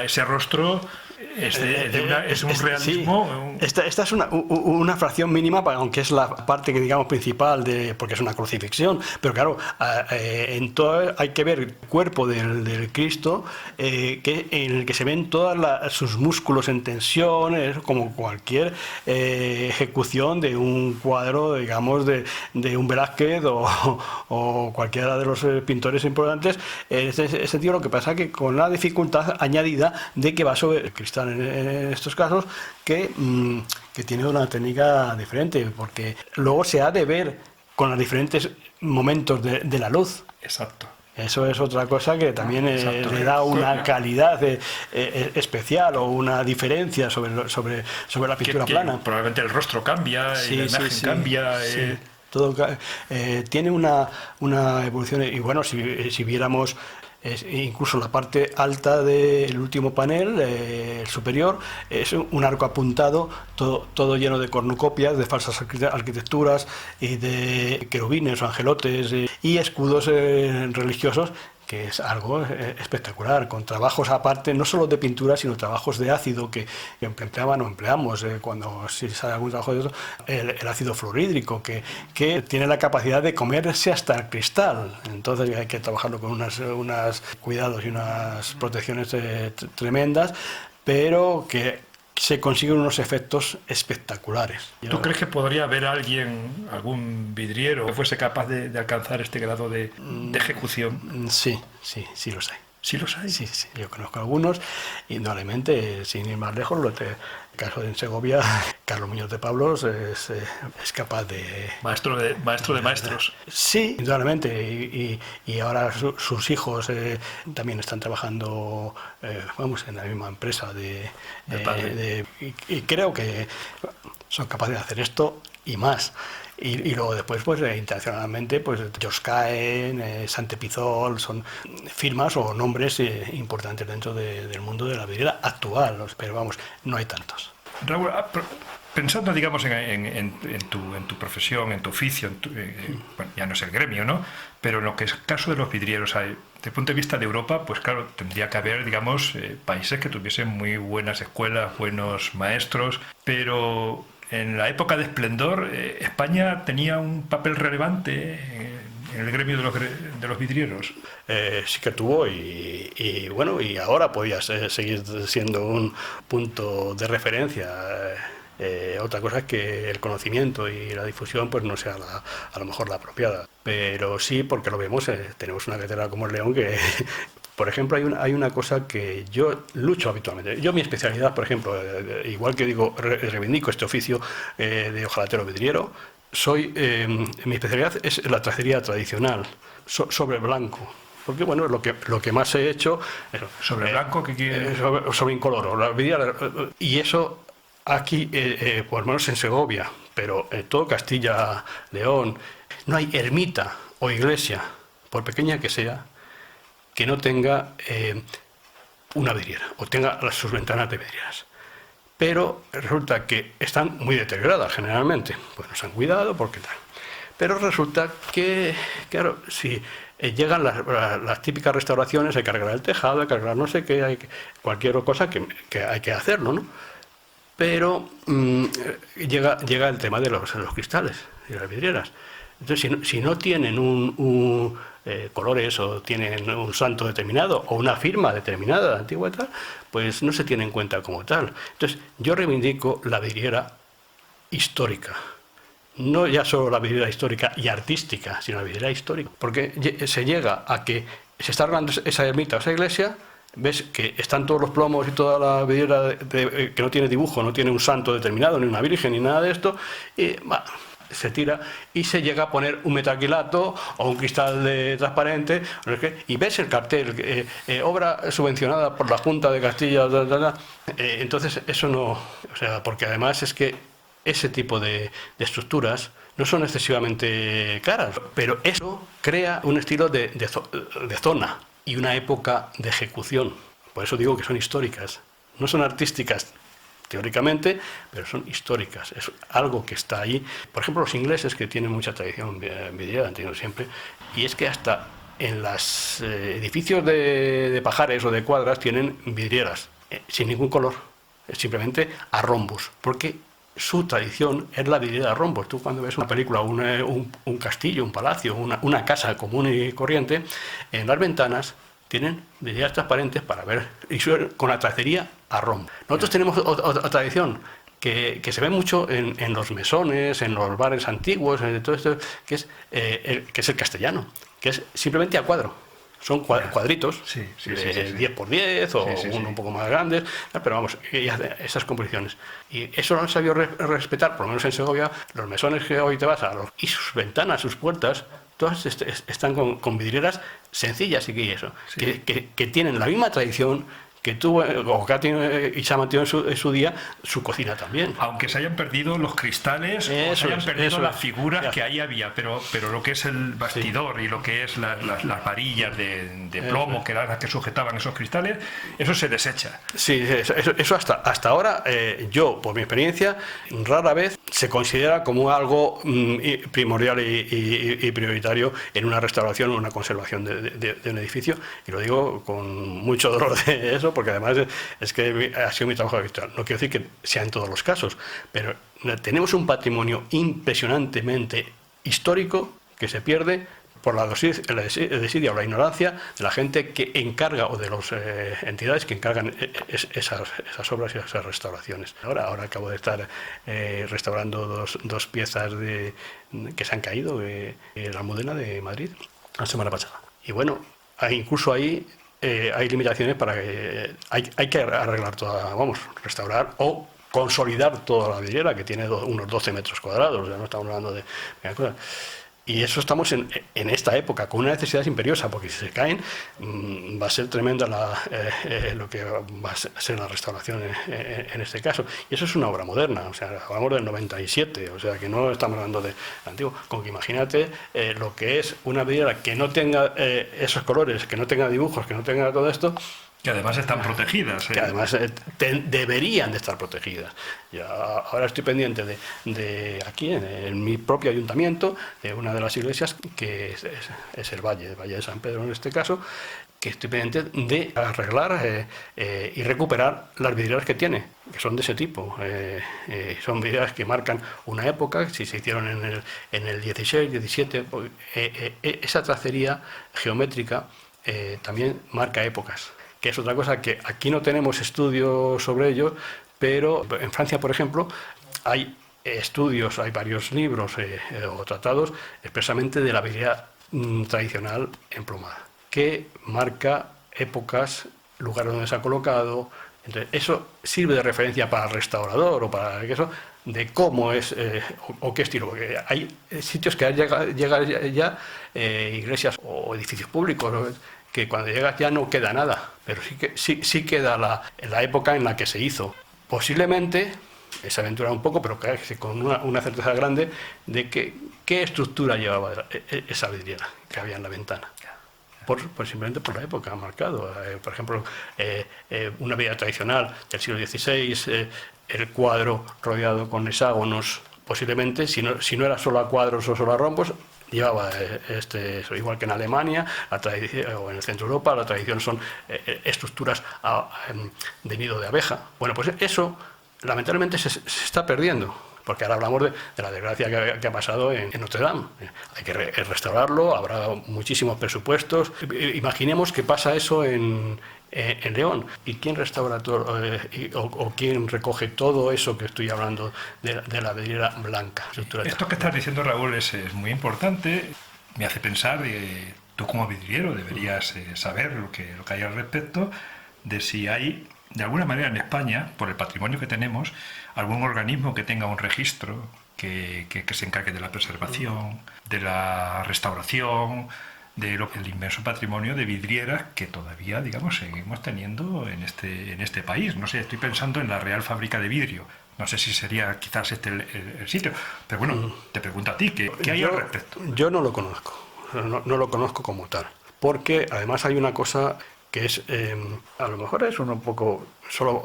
ese rostro es un realismo. Sí. Esta es una fracción mínima, aunque es la parte que digamos principal porque es una crucifixión, pero claro, en todo hay que ver el cuerpo del Cristo, en el que se ven todos sus músculos en tensión, como cualquier ejecución de un cuadro, digamos, de un Velázquez o cualquiera de los pintores importantes. Ese tío, lo que pasa que con la dificultad añadida de que va sobre el cristal en estos casos, que tiene una técnica diferente, porque luego se ha de ver con los diferentes momentos de la luz. Exacto. Eso es otra cosa que también le da una calidad especial o una diferencia sobre la pintura plana. Probablemente el rostro cambia, la imagen cambia. Sí. Todo tiene una evolución, y bueno, si viéramos incluso la parte alta del último panel, el superior, es un arco apuntado, todo lleno de cornucopias, de falsas arquitecturas y de querubines o angelotes y escudos religiosos, que es algo espectacular, con trabajos aparte, no solo de pintura, sino trabajos de ácido que empleaban o empleamos cuando si sale algún trabajo de eso, el ácido fluorhídrico, que tiene la capacidad de comerse hasta el cristal. Entonces hay que trabajarlo con unos cuidados y unas protecciones tremendas, pero que se consiguen unos efectos espectaculares. ¿Tú crees que podría haber algún vidriero que fuese capaz de alcanzar este grado de ejecución? Sí, lo sé. ¿Sí los hay? Sí, sí, yo conozco algunos, indudablemente, sin ir más lejos, el caso de en Segovia, Carlos Muñoz de Pablos es capaz de... Maestro de maestros. Sí, indudablemente, y ahora sus hijos también están trabajando, vamos, en la misma empresa y creo que son capaces de hacer esto y más. Y luego después, pues internacionalmente, pues George Caen, Sante Pizol, son firmas o nombres importantes dentro del mundo de la vidriera actual, pero vamos, no hay tantos. Raúl, pensando, digamos, en tu profesión, en tu oficio, bueno, ya no es el gremio, ¿no? Pero en lo que es el caso de los vidrieros, desde el punto de vista de Europa, pues claro, tendría que haber, digamos, países que tuviesen muy buenas escuelas, buenos maestros, pero en la época de esplendor, España tenía un papel relevante en el gremio de los vidrieros. Sí que tuvo y bueno, y ahora podía seguir siendo un punto de referencia. Otra cosa es que el conocimiento y la difusión pues no sea a lo mejor la apropiada, pero sí, porque lo vemos, tenemos una catedral como el León que... Por ejemplo, hay una cosa que yo lucho habitualmente. Yo mi especialidad, por ejemplo, igual que digo, reivindico este oficio de hojalatero vidriero, mi especialidad es la tracería tradicional, sobre blanco. Porque bueno, lo que más he hecho... ¿Sobre blanco? ¿Qué quiere? Sobre incoloro. Y eso aquí, por lo menos en Segovia, pero en todo Castilla, León, no hay ermita o iglesia, por pequeña que sea, que no tenga una vidriera o tenga sus ventanas de vidrieras. Pero resulta que están muy deterioradas generalmente, pues no se han cuidado porque tal. Pero resulta que, claro, si llegan las típicas restauraciones, hay que arreglar el tejado, hay que arreglar no sé qué, cualquier cosa que hay que hacerlo, ¿no? Pero llega el tema de los cristales y las vidrieras. Entonces, si no tienen colores o tienen un santo determinado o una firma determinada de antigua y tal, pues no se tiene en cuenta como tal. Entonces, yo reivindico la vidriera histórica. No ya solo la vidriera histórica y artística, sino la vidriera histórica. Porque se llega a que se está arreglando esa ermita o esa iglesia, ves que están todos los plomos y toda la vidriera que no tiene dibujo, no tiene un santo determinado, ni una virgen, ni nada de esto, y se tira y se llega a poner un metacrilato o un cristal transparente y ves el cartel, obra subvencionada por la Junta de Castilla, entonces eso no, o sea, porque además es que ese tipo de estructuras no son excesivamente caras, pero eso crea un estilo de zona y una época de ejecución. Por eso digo que son históricas, no son artísticas teóricamente, pero son históricas, es algo que está ahí. Por ejemplo, los ingleses, que tienen mucha tradición vidriera, han tenido siempre, y es que hasta en los edificios de pajares o de cuadras tienen vidrieras, sin ningún color, simplemente a rombos, porque su tradición es la vidriera a rombos. Tú cuando ves una película, un castillo, un palacio, una casa común y corriente, en las ventanas tienen vidrieras transparentes para ver, y con la tracería a rombo. Nosotros tenemos otra tradición que se ve mucho en los mesones, en los bares antiguos, en todo esto, que es el castellano, que es simplemente a cuadro. Son cuadritos, sí, 10 por 10 o uno un poco más grandes, pero vamos, esas composiciones. Y eso lo han sabido respetar, por lo menos en Segovia, los mesones que hoy te vas y sus ventanas, sus puertas, todas están con vidrieras sencillas y eso, sí, que tienen la misma tradición que tuvo o que ha tenido y se ha mantenido en su día su cocina también. Aunque se hayan perdido los cristales o se hayan perdido las figuras que ahí había, pero lo que es el bastidor y lo que es las varillas de plomo que eran las que sujetaban esos cristales, eso se desecha. Sí, eso hasta ahora, yo, por mi experiencia, rara vez se considera como algo primordial y prioritario en una restauración o una conservación de un edificio, y lo digo con mucho dolor de eso, porque además es que ha sido mi trabajo habitual. No quiero decir que sea en todos los casos, pero tenemos un patrimonio impresionantemente histórico que se pierde por la desidia o la ignorancia de la gente que encarga, o de las entidades que encargan esas obras y esas restauraciones. Ahora acabo de estar restaurando dos piezas que se han caído en la Almudena de Madrid la semana pasada. Y bueno, incluso ahí hay limitaciones para que hay que arreglar toda, vamos, restaurar o consolidar toda la vidriera, que tiene unos 12 metros cuadrados, ya no estamos hablando de cosas. Y eso estamos en esta época, con una necesidad imperiosa, porque si se caen va a ser tremenda lo que va a ser la restauración en este caso. Y eso es una obra moderna, o sea, hablamos del 97, o sea, que no estamos hablando de antiguo. Con que imagínate lo que es una vidriera que no tenga esos colores, que no tenga dibujos, que no tenga todo esto. Que además están protegidas. Que además deberían de estar protegidas. Yo ahora estoy pendiente de aquí, en mi propio ayuntamiento, de una de las iglesias, que es el Valle de San Pedro en este caso, que estoy pendiente de arreglar y recuperar las vidrieras que tiene, que son de ese tipo. Son vidrieras que marcan una época, si se hicieron en el 16, 17, esa tracería geométrica también marca épocas, que es otra cosa que aquí no tenemos estudios sobre ello, pero en Francia, por ejemplo, hay estudios, hay varios libros o tratados expresamente de la vidriera tradicional emplumada, que marca épocas, lugares donde se ha colocado. Entonces, eso sirve de referencia para el restaurador o para eso, de cómo es o qué estilo. Porque hay sitios que llegan ya iglesias o edificios públicos, que cuando llegas ya no queda nada, pero sí queda la época en la que se hizo. Posiblemente, es aventurar un poco, pero con una certeza grande de qué estructura llevaba esa vidriera que había en la ventana. Simplemente por la época marcado. Por ejemplo, una vidriera tradicional del siglo XVI, el cuadro rodeado con hexágonos, posiblemente, si no era solo a cuadros o solo a rombos, llevaba igual que en Alemania o en el centro de Europa, la tradición son estructuras de nido de abeja. Bueno, pues eso lamentablemente se está perdiendo, porque ahora hablamos de la desgracia que ha pasado en Notre Dame. Hay que restaurarlo, habrá muchísimos presupuestos. Imaginemos que pasa eso en León. ¿Y quién restaura todo o quién recoge todo eso que estoy hablando de la vidriera blanca? Esto que estás diciendo, Raúl, es muy importante. Me hace pensar que tú como vidriero deberías saber lo que hay al respecto, de si hay, de alguna manera en España, por el patrimonio que tenemos, algún organismo que tenga un registro que se encargue de la preservación, de la restauración, del inmenso patrimonio de vidrieras que todavía, digamos, seguimos teniendo en este país. No sé, estoy pensando en la Real Fábrica de Vidrio. No sé si sería quizás el sitio. Pero bueno, te pregunto a ti, ¿qué hay al respecto? Yo no lo conozco. No lo conozco como tal. Porque además hay una cosa que es, a lo mejor es un poco,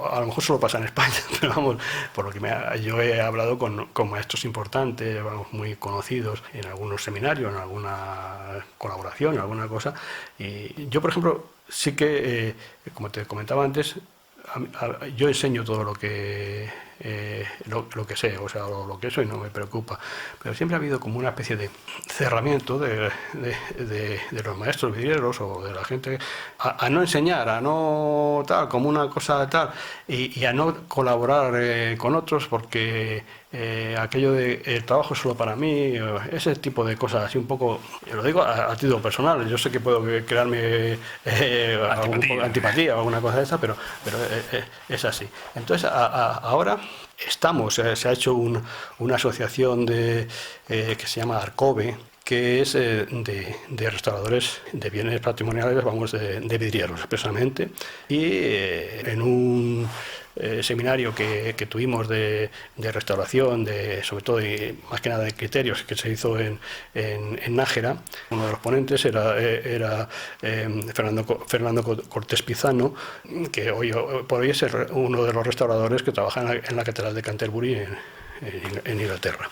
a lo mejor solo pasa en España, pero vamos, por lo que yo he hablado con maestros importantes, vamos, muy conocidos en algunos seminarios, en alguna colaboración, en alguna cosa, y yo, por ejemplo, sí que, como te comentaba antes, yo enseño todo lo que sé, o sea, lo que soy, no me preocupa, pero siempre ha habido como una especie de cerramiento de los maestros vidrieros o de la gente a no enseñar, a no tal, como una cosa tal, y a no colaborar con otros, porque aquello de el trabajo es solo para mí, ese tipo de cosas así un poco, lo digo a título personal, yo sé que puedo crearme antipatía o alguna cosa de esa, pero es así. Entonces ahora se ha hecho una asociación que se llama Arcove, que es de restauradores de bienes patrimoniales, vamos, de vidrieros expresamente, y en un seminario que tuvimos de restauración, sobre todo y más que nada de criterios, que se hizo en Nájera. Uno de los ponentes era Fernando Cortés Pizano, que hoy por hoy es uno de los restauradores que trabaja en la Catedral de Canterbury en Inglaterra.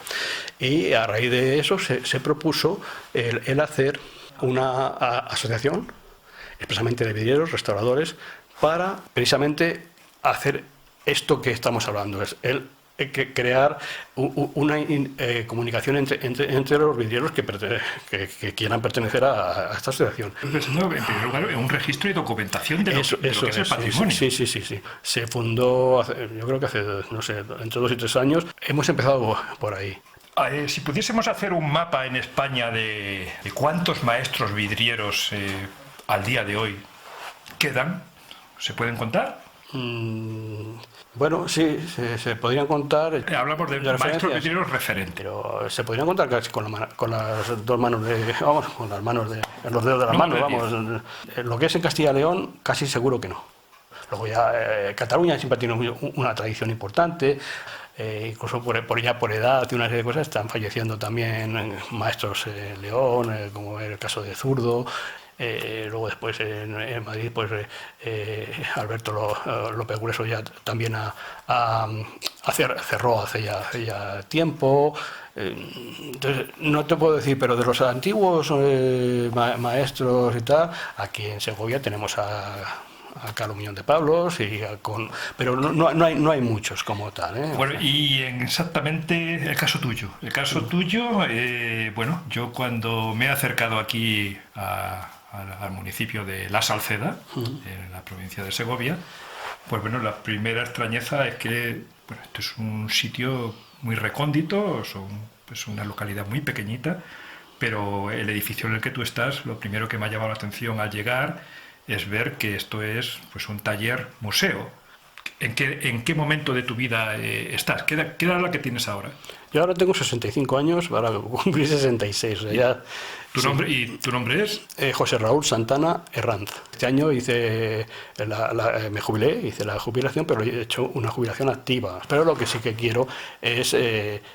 Y a raíz de eso se propuso el hacer una asociación expresamente de vidrieros, restauradores, para precisamente hacer esto que estamos hablando, es crear una comunicación entre los vidrieros que quieran pertenecer a esta asociación. Pensando, en primer lugar, en un registro y documentación de lo que es el patrimonio. Sí. Se fundó, yo creo que hace, no sé, entre 2 y 3 años. Hemos empezado por ahí. Si pudiésemos hacer un mapa en España de cuántos maestros vidrieros al día de hoy quedan? ¿Se pueden contar? Bueno, sí, se podrían contar. Hablamos de maestros vidrieros referentes. Pero se podrían contar casi con las dos manos con las manos los dedos de las manos, vamos. Lo que es en Castilla y León, casi seguro que no. Luego ya Cataluña siempre tiene una tradición importante. Incluso por edad y una serie de cosas están falleciendo también maestros en León, como el caso de Zurdo. Luego después en Madrid pues Alberto López Grueso ya también cerró hace ya tiempo. Entonces no te puedo decir, pero de los antiguos maestros y tal, aquí en Segovia tenemos a Carlos Muñoz de Pablos, pero no hay muchos como tal, ¿eh? Bueno, y exactamente el caso tuyo. El caso tuyo, bueno, yo cuando me he acercado aquí al municipio de La Salceda, en la provincia de Segovia, pues bueno, la primera extrañeza es que bueno, esto es un sitio muy recóndito, es una localidad muy pequeñita, pero el edificio en el que tú estás, lo primero que me ha llamado la atención al llegar es ver que esto es pues un taller museo. ¿En qué momento de tu vida estás? ¿Qué edad es la que tienes ahora? Yo ahora tengo 65 años, para cumplir 66. O sea, ya, ¿Tu nombre, ¿y tu nombre es? José Raúl Santana Herranz. Este año me jubilé, hice la jubilación, pero he hecho una jubilación activa. Pero lo que sí que quiero es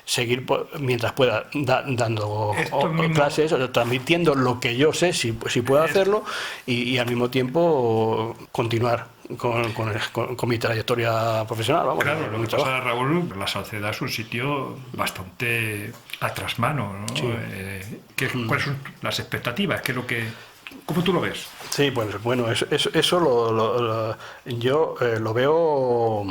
seguir, mientras pueda, dando clases, transmitiendo lo que yo sé, si puedo hacerlo, y al mismo tiempo continuar con mi trayectoria profesional. Vamos, claro, lo que pasa, Raúl, La Salceda es un sitio bastante a trasmano, ¿no? Sí. ¿Cuáles son las expectativas? ¿Cómo tú lo ves? Sí, pues bueno, eso yo lo veo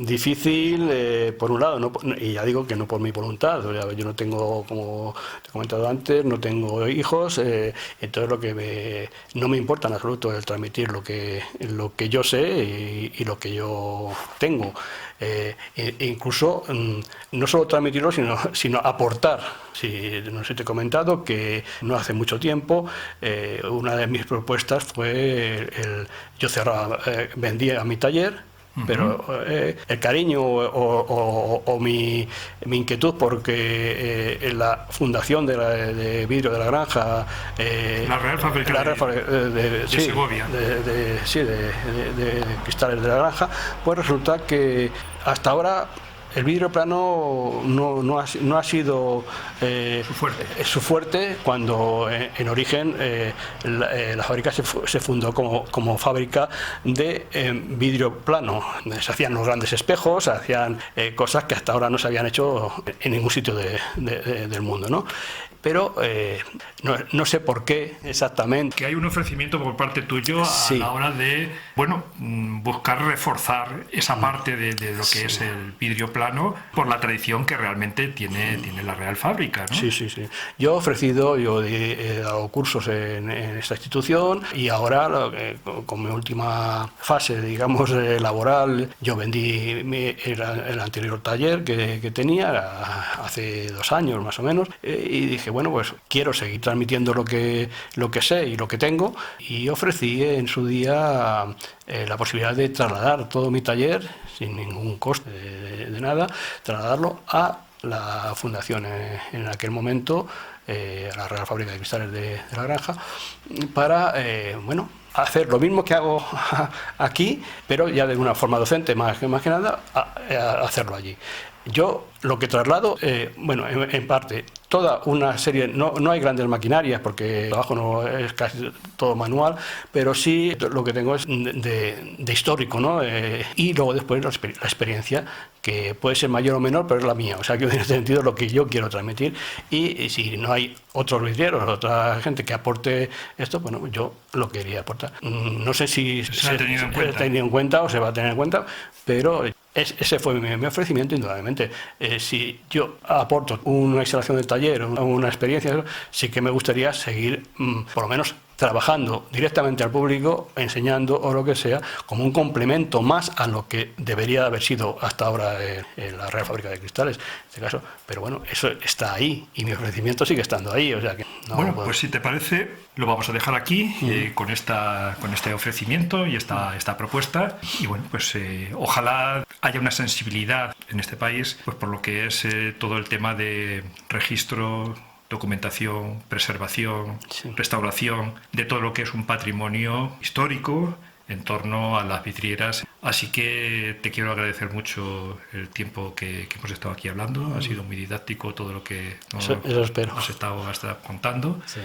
difícil, por un lado, y ya digo que no por mi voluntad. Yo no tengo, como te he comentado antes, no tengo hijos, entonces no me importa en absoluto el transmitir lo que yo sé y lo que yo tengo. Incluso no solo transmitirlo, sino aportar. No sé si te he comentado que no hace mucho tiempo una de mis propuestas fue yo vendía mi taller, pero el cariño o mi inquietud porque en la fundación de vidrio de la granja, la Real Fábrica de Segovia, de cristales de la granja, pues resulta que hasta ahora el vidrio plano no ha sido su fuerte, cuando en origen la fábrica se fundó como fábrica de vidrio plano. Se hacían los grandes espejos, se hacían cosas que hasta ahora no se habían hecho en ningún sitio del mundo, ¿no? Pero no sé por qué exactamente. Que hay un ofrecimiento por parte tuyo a la hora de, bueno, buscar reforzar esa parte de lo que es el vidrio plano por la tradición que realmente tiene la Real Fábrica, ¿no? Sí. Yo he dado cursos en esta institución, y ahora con mi última fase, digamos, laboral, yo vendí el anterior taller que tenía hace 2 años más o menos, y dije, bueno, pues quiero seguir transmitiendo lo que sé y lo que tengo, y ofrecí en su día la posibilidad de trasladar todo mi taller sin ningún coste de nada, trasladarlo a la fundación en aquel momento, a la Real Fábrica de Cristales de la Granja, para hacer lo mismo que hago aquí, pero ya de una forma docente más que nada, hacerlo allí. Yo lo que traslado, en parte, toda una serie, no hay grandes maquinarias porque el trabajo no es casi todo manual, pero sí lo que tengo es de histórico, ¿no? Y luego después la experiencia, que puede ser mayor o menor, pero es la mía. O sea, que en este sentido es lo que yo quiero transmitir, y si no hay otros vidrieros, otra gente que aporte esto, bueno, yo lo quería aportar. No sé si se ha tenido en cuenta o se va a tener en cuenta, pero ese fue mi ofrecimiento, indudablemente. Si yo aporto una instalación de taller, una experiencia, sí que me gustaría seguir, por lo menos, trabajando directamente al público, enseñando o lo que sea, como un complemento más a lo que debería haber sido hasta ahora en la Real Fábrica de Cristales, en este caso. Pero bueno, eso está ahí y mi ofrecimiento sigue estando ahí. O sea que no bueno, puedo... pues si te parece, lo vamos a dejar aquí con este ofrecimiento y esta propuesta. Y bueno, pues ojalá haya una sensibilidad en este país pues por lo que es todo el tema de registro, documentación, preservación, restauración de todo lo que es un patrimonio histórico en torno a las vidrieras. Así que te quiero agradecer mucho el tiempo que hemos estado aquí hablando. Ha sido muy didáctico todo lo que eso espero. has estado hasta contando. Sí.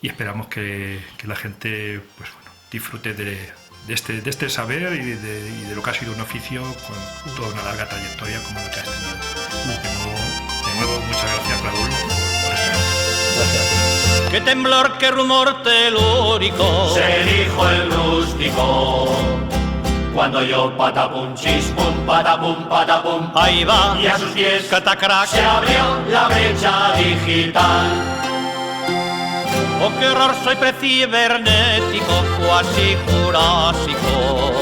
Y esperamos que la gente pues, bueno, disfrute de este saber y de lo que ha sido un oficio con toda una larga trayectoria como lo que has tenido. De nuevo, muchas gracias, Raúl, por estar. Qué temblor, qué rumor telúrico, se dijo el rústico. Cuando yo patapum, chispum, patapum, ahí va, y a sus pies catacrac, se abrió la brecha digital. Oh, qué horror, soy precibernético, cuasi jurásico.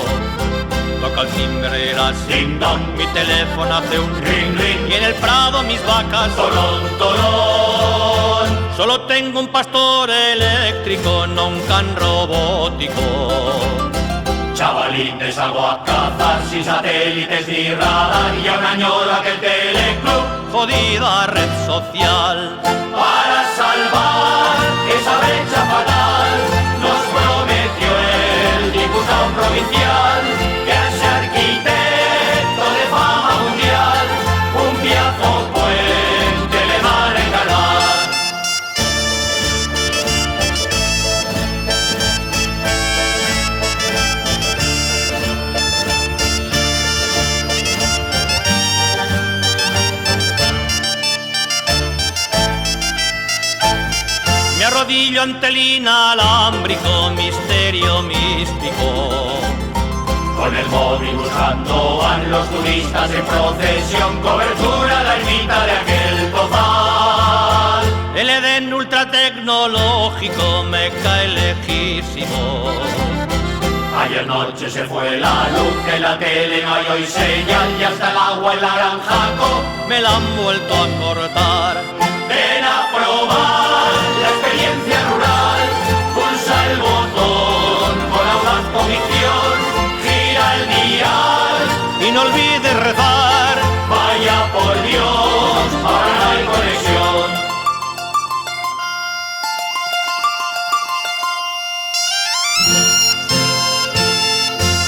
Toca el timbre, era Ding dong, mi teléfono hace un ring ring, y en el prado mis vacas tolón, tolón. Solo tengo un pastor eléctrico, no un can robótico. Chavalines, salgo a cazar sin satélites ni radar y aún añoro aquel teleclub. Jodida red social. Para salvar esa brecha fatal nos prometió el diputado provincial que al ser arquitecto de fama mundial un piazo puente le van a encargar. Me arrodillo ante el inalámbrico, misterio místico. Con el móvil buscando van los turistas en procesión, cobertura la ermita de aquel total. El Edén ultra tecnológico me cae lejísimo. Ayer noche se fue la luz, en la tele no hay hoy señal y hasta el agua en la granja me la han vuelto a cortar. ven a probar la experiencia rural, pulsa el botón con audaz convicción, gira el dial Y no olvides rezar. vaya por Dios, ahora no hay conexión.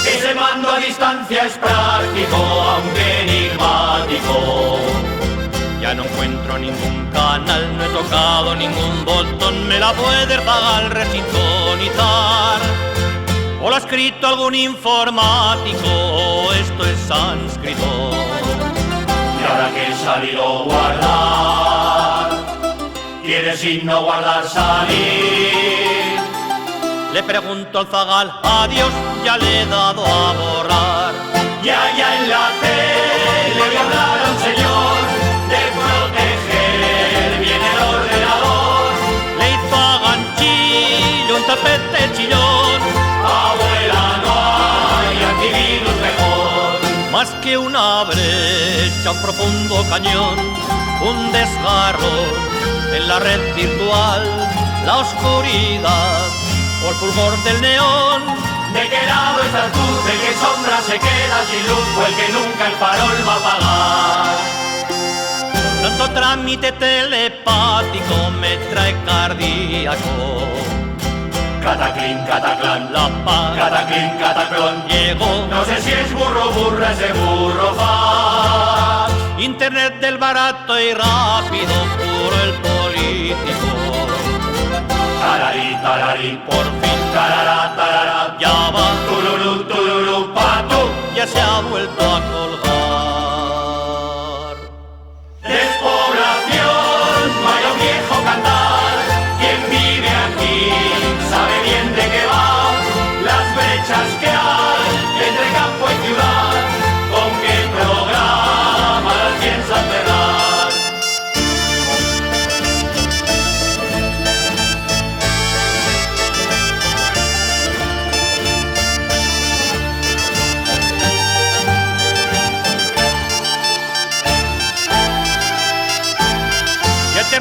Ese mando a distancia es práctico, aunque enigmático. Ya no encuentro ningún canal, no he tocado ningún botón, me la puede pagar resintonizar. O lo ha escrito algún informático, o esto es sánscrito. Y ahora que salir o guardar, quiere sin no guardar salir. Le pregunto al zagal, adiós, ya le he dado a borrar. Ya en la tele voy a hablar a un señor de proteger bien el ordenador. Le hizo a ganchillo un tapete chillón. Abuela, no hay antivirus mejor. Más que una brecha, un profundo cañón, un desgarro en la red virtual, la oscuridad o el fulgor del neón. ¿De qué lado estás tú? ¿De qué sombra se queda sin luz? O el que nunca el farol va a apagar. Tanto trámite telepático me trae cardíaco. Cataclín, cataclán, La paz cataclín, cataclón. llegó. No sé si es burro, burra, ese burro fa. Internet del barato y rápido, puro el político. Tararí, tararí, Por fin tarará, tarará. ya va, Tururú, patú. ya se ha vuelto a colgar. Despoblación, no hay un viejo cantar. Quien vive aquí sabe bien de qué va. Las brechas que hay entre campo y ciudad, con qué programa las piensan cerrar.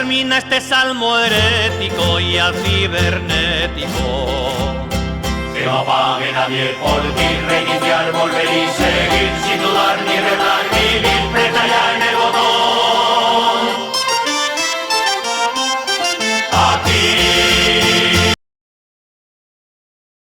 termina este salmo herético y cibernético. Que no apague nadie por ti, reiniciar, volver y seguir, sin dudar ni retar, vivir.